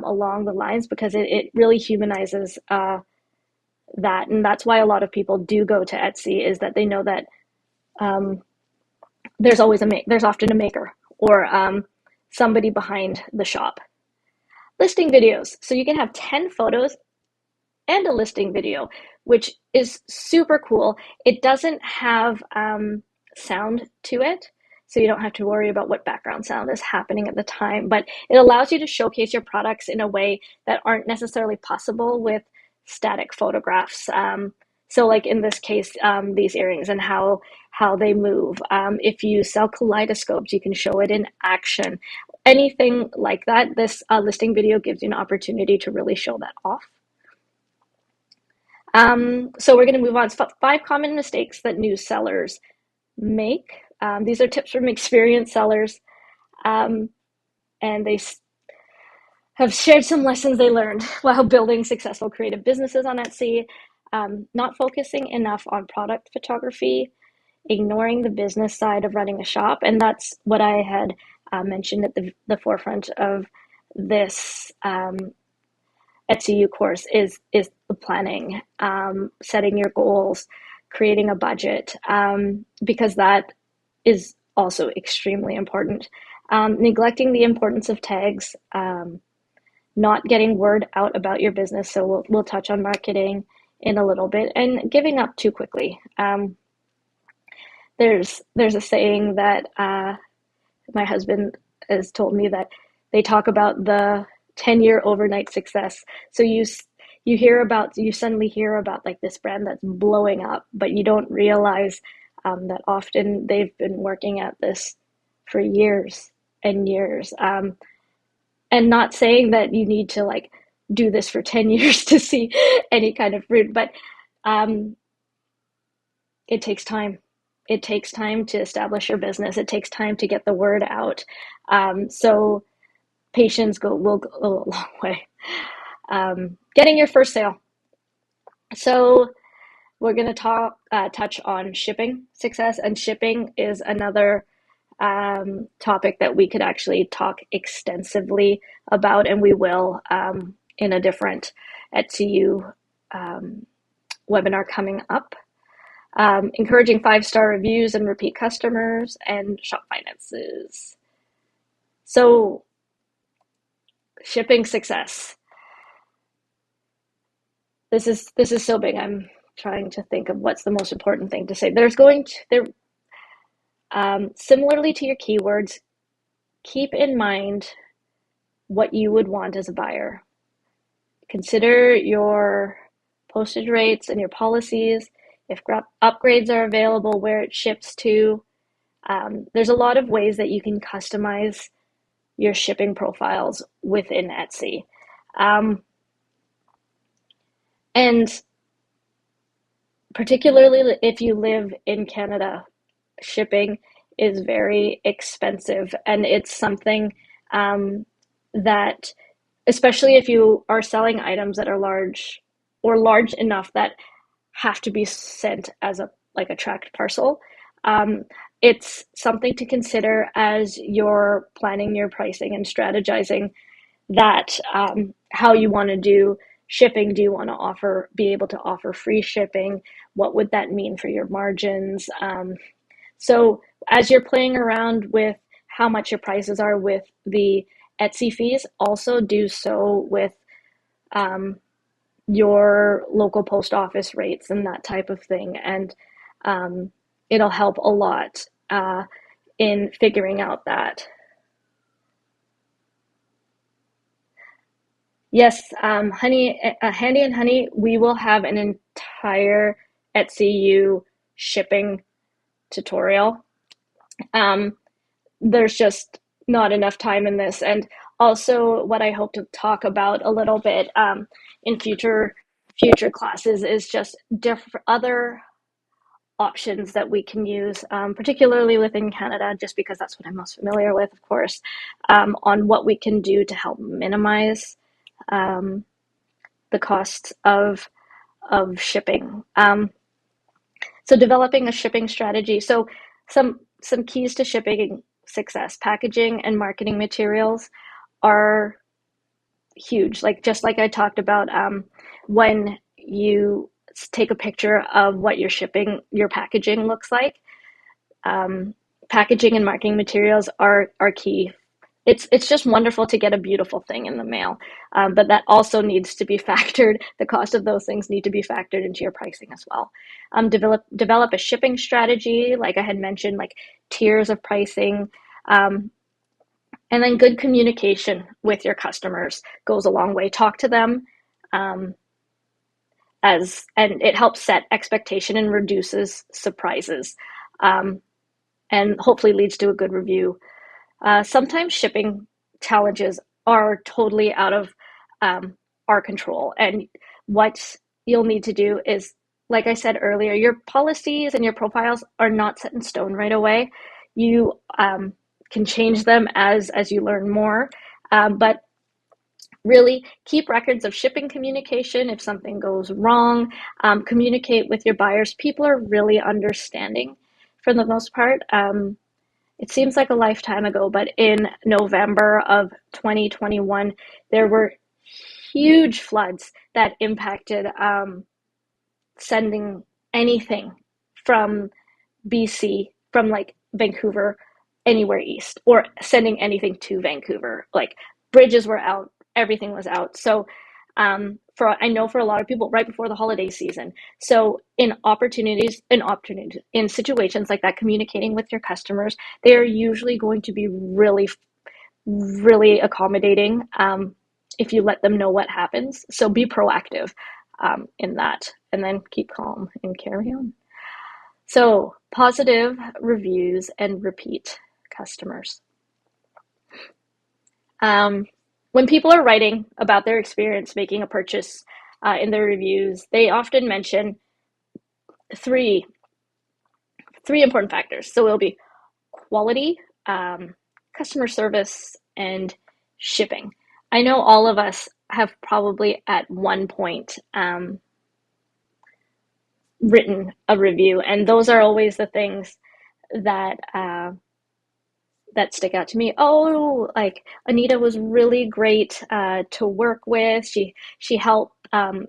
along the lines, because it really humanizes that. And that's why a lot of people do go to Etsy, is that they know that um, there's often a maker, or somebody behind the shop. Listing videos. So you can have 10 photos and a listing video, which is super cool. It doesn't have sound to it, so you don't have to worry about what background sound is happening at the time, but it allows you to showcase your products in a way that aren't necessarily possible with static photographs. So like in this case, these earrings and how they move. If you sell kaleidoscopes, you can show it in action. Anything like that, this listing video gives you an opportunity to really show that off. So we're going to move on. 5 common mistakes that new sellers make. These are tips from experienced sellers, um, and they have shared some lessons they learned while building successful creative businesses on Etsy. Not focusing enough on product photography, ignoring the business side of running a shop, and that's what I had mentioned at the forefront of this Etsy course is the planning, setting your goals, creating a budget, because that is also extremely important. Neglecting the importance of tags, not getting word out about your business. So we'll touch on marketing in a little bit, and giving up too quickly. There's a saying that my husband has told me, that they talk about the 10-year overnight success. So you suddenly hear about like this brand that's blowing up, but you don't realize that often they've been working at this for years and years. And not saying that you need to like do this for 10 years to see any kind of fruit, but um, it takes time. It takes time to establish your business. It takes time to get the word out. So patience will go a long way. Getting your first sale. So we're going to touch on shipping success, and shipping is another topic that we could actually talk extensively about, and we will in a different Etsy webinar coming up. Encouraging 5-star reviews and repeat customers, and shop finances. So shipping success. This is so big. I'm trying to think of what's the most important thing to say. Similarly to your keywords, keep in mind what you would want as a buyer. Consider your postage rates and your policies, if upgrades are available, where it ships to. There's a lot of ways that you can customize your shipping profiles within Etsy. And particularly if you live in Canada, shipping is very expensive, and it's something that, especially if you are selling items that are large, or large enough that have to be sent as a tracked parcel, it's something to consider as you're planning your pricing and strategizing that, how you want to do shipping. Do you want to be able to offer free shipping? What would that mean for your margins? So as you're playing around with how much your prices are with the Etsy fees, also do so with your local post office rates and that type of thing. And it'll help a lot in figuring out that. Yes, Handy and Honey, we will have an entire Etsy shipping tutorial. There's just not enough time in this. And also what I hope to talk about a little bit in future classes is just different other options that we can use, particularly within Canada, just because that's what I'm most familiar with, of course, on what we can do to help minimize the costs of shipping. So developing a shipping strategy. So some keys to shipping success: packaging and marketing materials are huge. Like just like I talked about, when you take a picture of what your packaging looks like, um, packaging and marketing materials are key. It's just wonderful to get a beautiful thing in the mail, but that also needs to be factored. The cost of those things need to be factored into your pricing as well. Develop a shipping strategy, like I had mentioned, like tiers of pricing, um, and then good communication with your customers goes a long way. Talk to them, um, and it helps set expectation and reduces surprises, um, and hopefully leads to a good review. Sometimes shipping challenges are totally out of um, our control. And what you'll need to do is, like I said earlier, your policies and your profiles are not set in stone right away. You can change them as you learn more, but really keep records of shipping communication. If something goes wrong, communicate with your buyers. People are really understanding for the most part. It seems like a lifetime ago, but in November of 2021, there were huge floods that impacted sending anything from BC, from like Vancouver, anywhere east, or sending anything to Vancouver. Like bridges were out, everything was out. So, for I know for a lot of people, right before the holiday season. So, in situations like that, communicating with your customers, they are usually going to be really accommodating. If you let them know what happens. So be proactive in that, and then keep calm and carry on. So, positive reviews and repeat customers. Um, when people are writing about their experience making a purchase in their reviews, they often mention three three important factors. So it'll be quality, customer service, and shipping. I know all of us have probably at one point written a review, and those are always the things that that stick out to me. Oh, like Anita was really great to work with. She helped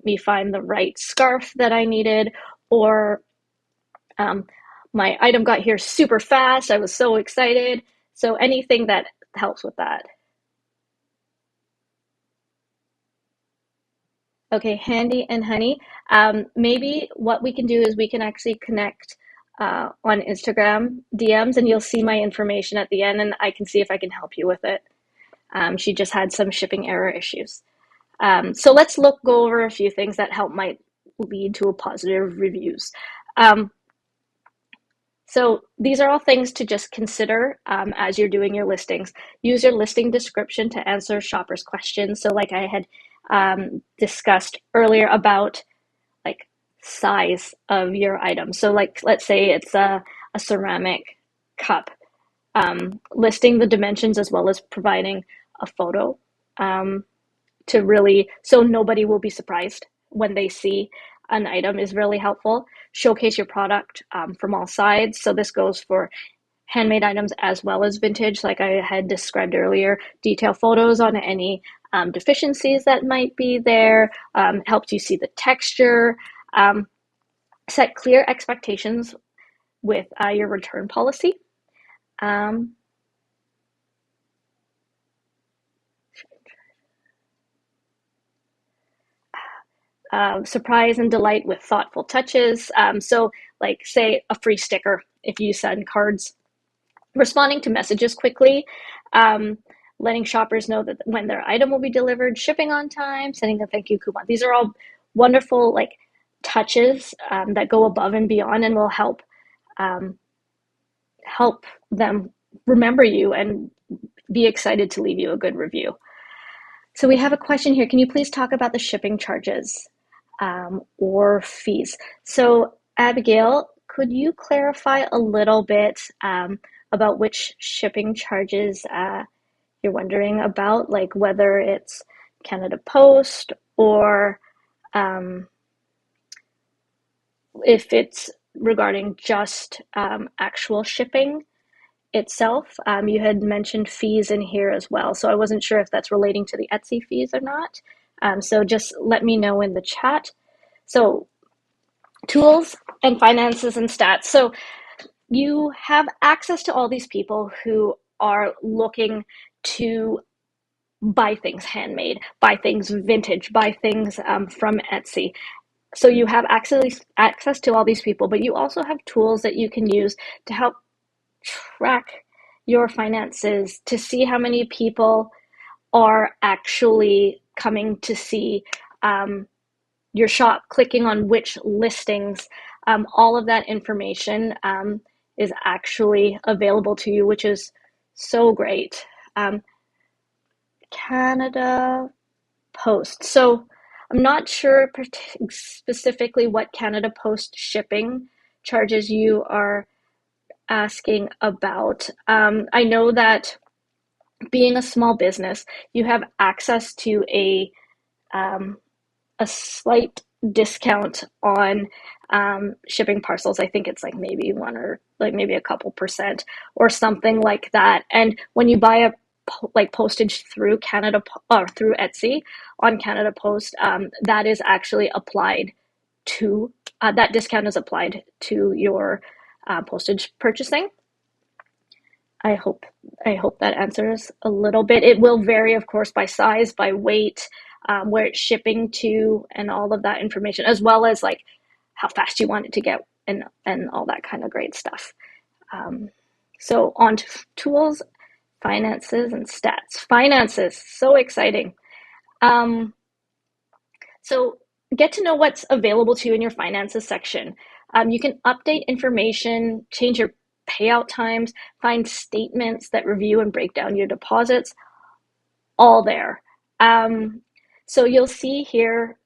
me find the right scarf that I needed, or um, my item got here super fast. I was so excited. So anything that helps with that. Okay, Handy and Honey. Maybe what we can do is we can actually connect on Instagram DMs, and you'll see my information at the end, and I can see if I can help you with it. She just had some shipping error issues. So let's go over a few things that might lead to a positive reviews. Um, so these are all things to just consider as you're doing your listings. Use your listing description to answer shoppers' questions. So like I had discussed earlier about like size of your item. So like let's say it's a ceramic cup. Listing the dimensions as well as providing a photo um, to really, so nobody will be surprised when they see an item is really helpful. Showcase your product from all sides. So this goes for handmade items as well as vintage, like I had described earlier. Detail photos on any deficiencies that might be there. Helps you see the texture. Um, Set clear expectations with your return policy. Um, Surprise and delight with thoughtful touches. So, like, say, a free sticker if you send cards, responding to messages quickly, um, letting shoppers know that when their item will be delivered, shipping on time, sending a thank you coupon. These are all wonderful, like, touches that go above and beyond and will um, help them remember you and be excited to leave you a good review. So we have a question here. Can you please talk about the shipping charges or fees? So Abigail, could you clarify a little bit about which shipping charges you're wondering about, like whether it's Canada Post or um, if it's regarding just actual shipping? itself. You had mentioned fees in here as well, so I wasn't sure if that's relating to the Etsy fees or not. So just let me know in the chat. So tools and finances and stats. So you have access to all these people who are looking to buy things handmade, buy things vintage, buy things from Etsy. So you have access to all these people, but you also have tools that you can use to help track your finances, to see how many people are actually coming to see your shop, clicking on which listings. All of that information is actually available to you, which is so great. Canada Post. So I'm not sure specifically what Canada Post shipping charges you are asking about. I know that being a small business, you have access to um, a slight discount on shipping parcels. I think it's like maybe one or like maybe a couple percent or something like that. And when you buy a like postage through Canada or through Etsy on Canada Post, that is actually applied to that discount is applied to your postage purchasing. I hope I hope that answers a little bit. It will vary, of course, by size, by weight, where it's shipping to, and all of that information, as well as like how fast you want it to get, and all that kind of great stuff. Um, so on to tools, finances, and stats. Finances, so exciting. Um, so get to know what's available to you in your finances section. You can update information, change your payout times, find statements that review and break down your deposits, all there. Um, so you'll see here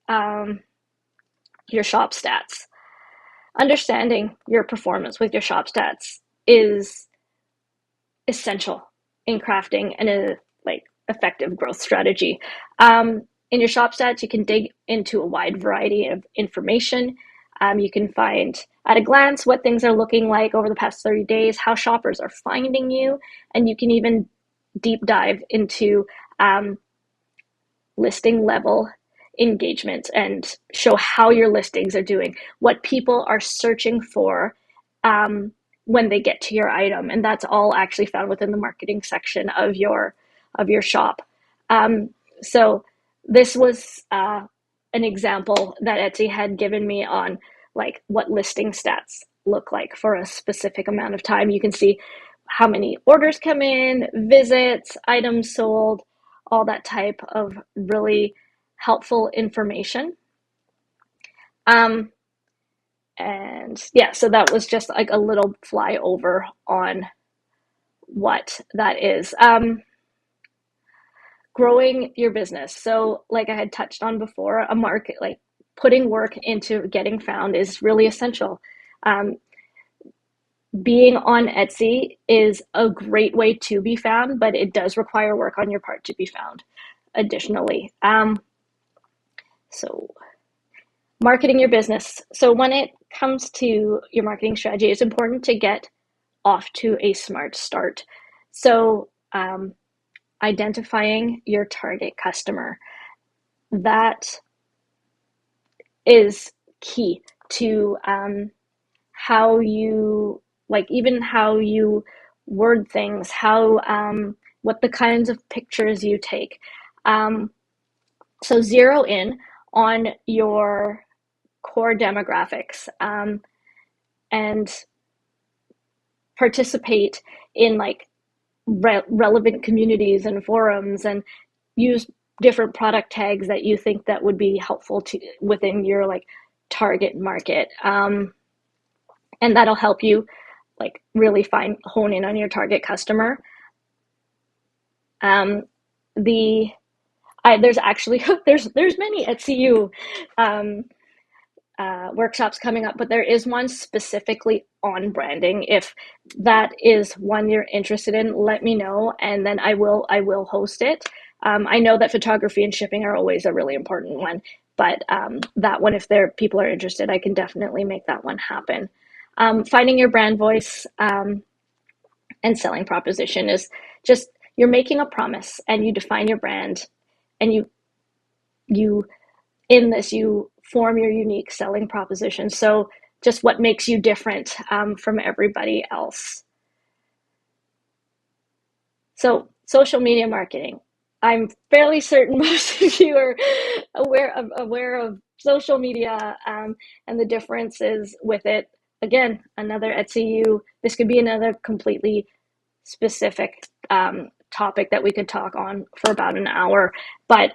um, your shop stats. Understanding your performance with your shop stats is essential in crafting an like effective growth strategy. In your shop stats, you can dig into a wide variety of information. You can find at a glance what things are looking like over the past 30 days, how shoppers are finding you, and you can even deep dive into listing level engagement and show how your listings are doing, what people are searching for when they get to your item, and that's all actually found within the marketing section of your shop. So this was an example that Etsy had given me on like what listing stats look like for a specific amount of time. You can see how many orders come in, visits, items sold, all that type of really helpful information. Um, and yeah, so that was just like a little flyover on what that is. Growing your business. So, like I had touched on before, a market, like putting work into getting found is really essential. Um, Being on Etsy is a great way to be found, but it does require work on your part to be found additionally. So marketing your business. So when it comes to your marketing strategy, it's important to get off to a smart start. So identifying your target customer, that is key to how you like even how you word things, how what the kinds of pictures you take. Um, so zero in on your core demographics and participate in like relevant communities and forums and use different product tags that you think that would be helpful to within your like target market, and that'll help you like really hone in on your target customer. um, the there's actually there's many Etsy um, workshops coming up, but there is one specifically on branding. If that is one you're interested in, let me know, and then I will host it. I know that photography and shipping are always a really important one, but that one, if people are interested, I can definitely make that one happen. Finding your brand voice and selling proposition is just you're making a promise and you define your brand, and you in this you form your unique selling proposition. So just what makes you different from everybody else. So social media marketing. I'm fairly certain most of you are aware of social media and the differences with it. Again, another Etsy U. This could be another completely specific topic that we could talk on for about an hour. But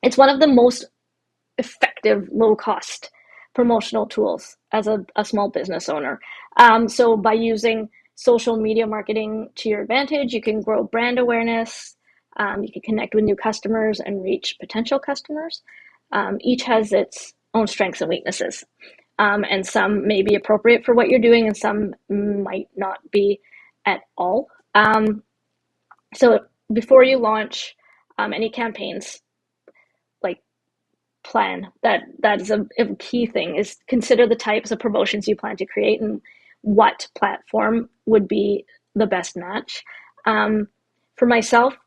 it's one of the most effective, low cost promotional tools as a small business owner. So by using social media marketing to your advantage, you can grow brand awareness, you can connect with new customers and reach potential customers. Each has its own strengths and weaknesses. And some may be appropriate for what you're doing, and some might not be at all. So before you launch any campaigns, like plan that is a key thing is consider the types of promotions you plan to create and what platform would be the best match. For myself,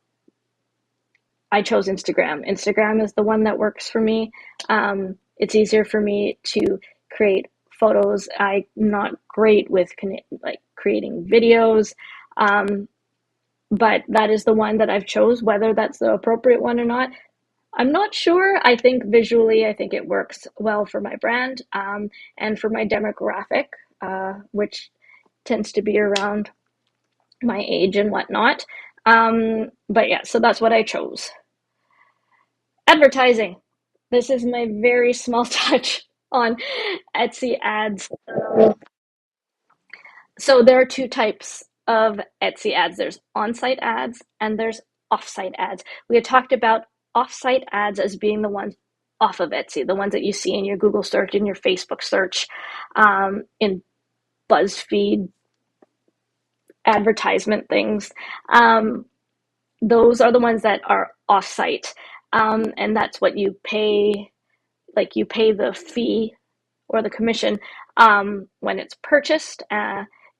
I chose Instagram. Instagram is the one that works for me. It's easier for me to create photos. I'm not great with like creating videos, but that is the one that I've chose. Whether that's the appropriate one or not, I'm not sure. I think visually, I think it works well for my brand and for my demographic, which tends to be around my age and whatnot. But yeah, so that's what I chose. Advertising. This is my very small touch on Etsy ads. So there are two types of Etsy ads. There's on-site ads and there's off-site ads. We had talked about off-site ads as being the ones off of Etsy, the ones that you see in your Google search, in your Facebook search, in BuzzFeed advertisement things. Those are the ones that are off-site, and that's what you pay. Like you pay the fee or the commission when it's purchased.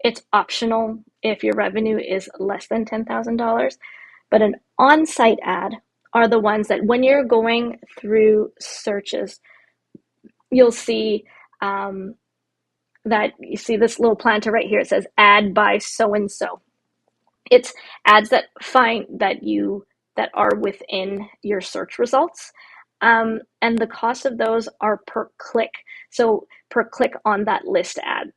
It's optional if your revenue is less than $10,000. But an on-site ad are the ones that when you're going through searches, you'll see that you see this little planter right here. It says ad by so and so. It's ads that find that are within your search results. And the cost of those are per click. So per click on that list ad.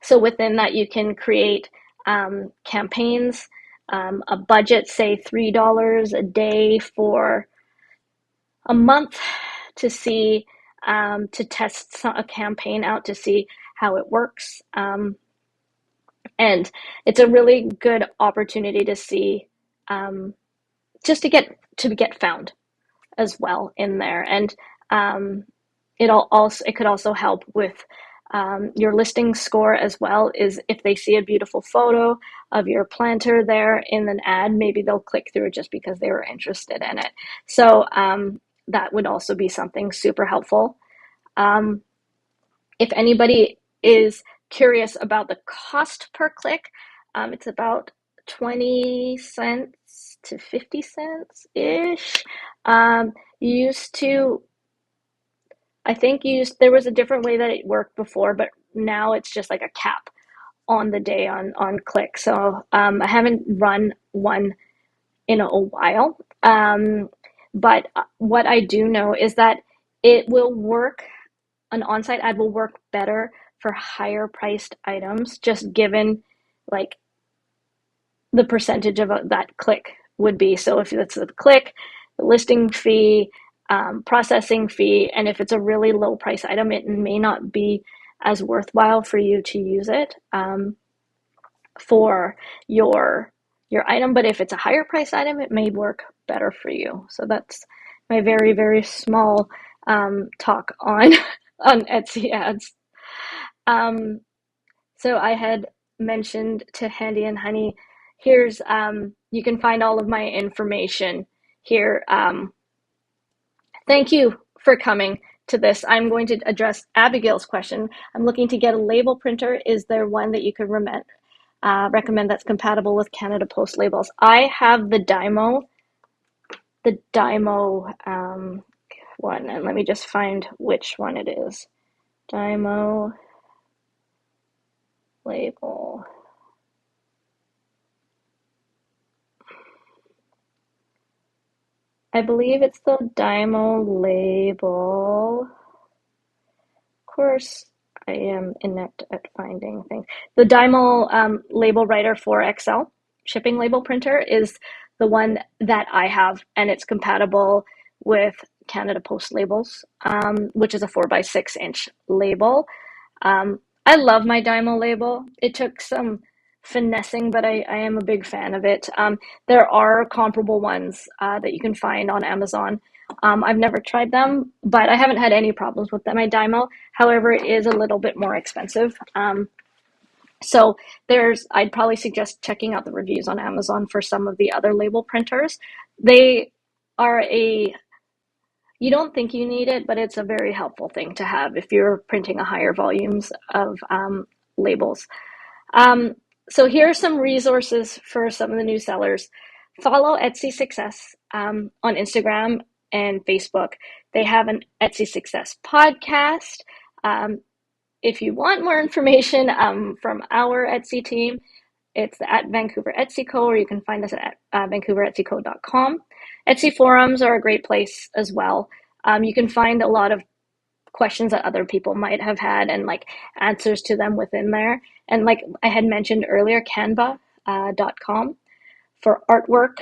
So within that, you can create campaigns, a budget, say $3 a day for a month to see, to test a campaign out to see how it works. And it's a really good opportunity to see, just to get found as well in there. And it could also help with your listing score as well. Is if they see a beautiful photo of your planter there in an ad, maybe they'll click through just because they were interested in it. So that would also be something super helpful. If anybody is curious about the cost per click, it's about 20 cents to 50 cents ish. Used to, I think there was a different way that it worked before, but now it's just like a cap on the day on click. So I haven't run one in a while. But what I do know is that it will work, an on-site ad will work better for higher priced items, just given like the percentage of that click would be. So if it's the click, the listing fee, processing fee, and if it's a really low price item, it may not be as worthwhile for you to use it for your item. But if it's a higher price item, it may work better for you. So that's my very, very small talk on on Etsy ads. So I had mentioned to Handy and Honey, here's you can find all of my information here. Thank you for coming to this. I'm going to address Abigail's question. I'm looking to get a label printer. Is there one that you could recommend that's compatible with Canada Post labels. I have the Dymo one, and let me just find which one it is. Dymo label. I believe it's the Dymo label. Of course, I am inept at finding things. The Dymo label writer for Excel shipping label printer is the one that I have, and it's compatible with Canada Post labels, which is a 4x6 inch label. I love my Dymo label. It took some finessing, but I am a big fan of it. There are comparable ones that you can find on Amazon. I've never tried them, but I haven't had any problems with them. My Dymo, however, it is a little bit more expensive. So I'd probably suggest checking out the reviews on Amazon for some of the other label printers. They are you don't think you need it, but it's a very helpful thing to have if you're printing a higher volumes of labels. Um, so here are some resources for some of the new sellers. Follow Etsy Success on Instagram and Facebook. They have an Etsy Success podcast. Um, if you want more information from our Etsy team, it's at Vancouver Etsy Co, or you can find us at vancouveretsyco.com. Etsy forums are a great place as well. You can find a lot of questions that other people might have had and like answers to them within there. And like I had mentioned earlier, canva.com for artwork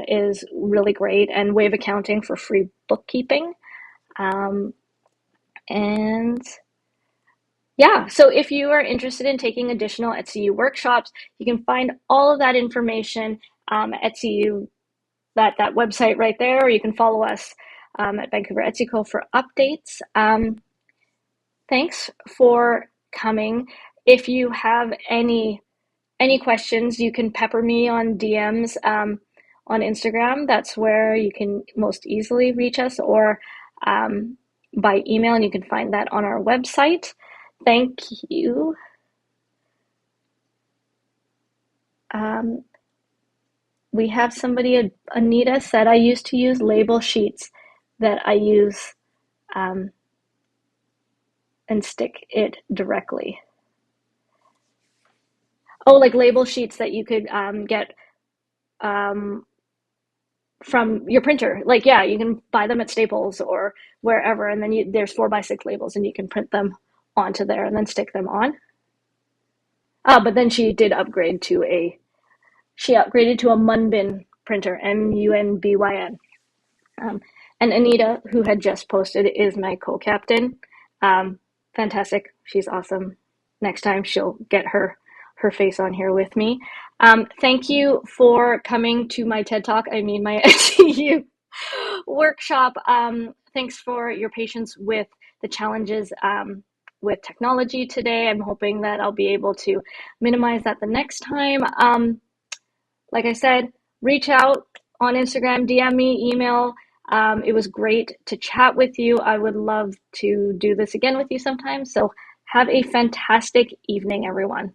is really great, and Wave Accounting for free bookkeeping. Um, and yeah, so if you are interested in taking additional Etsy workshops, you can find all of that information at Etsy, that website right there, or you can follow us at Vancouver Etsy Co for updates. Thanks for coming. If you have any questions, you can pepper me on DMs on Instagram. That's where you can most easily reach us, or by email, and you can find that on our website. Thank you. Um, we have somebody, Anita said, I used to use label sheets that I use um, and stick it directly. Oh, like label sheets that you could get um, from your printer. Like, yeah, you can buy them at Staples or wherever, and then there's 4x6 labels, and you can print them onto there and then stick them on. But then she upgraded to a Munbyn printer, Munbyn. Um, and Anita, who had just posted, is my co-captain. Um, Fantastic. She's awesome. Next time she'll get her face on here with me. Thank you for coming to my TED Talk. I mean, my SEU workshop. Thanks for your patience with the challenges with technology today. I'm hoping that I'll be able to minimize that the next time. Like I said, reach out on Instagram, DM me, email. It was great to chat with you. I would love to do this again with you sometime. So have a fantastic evening, everyone.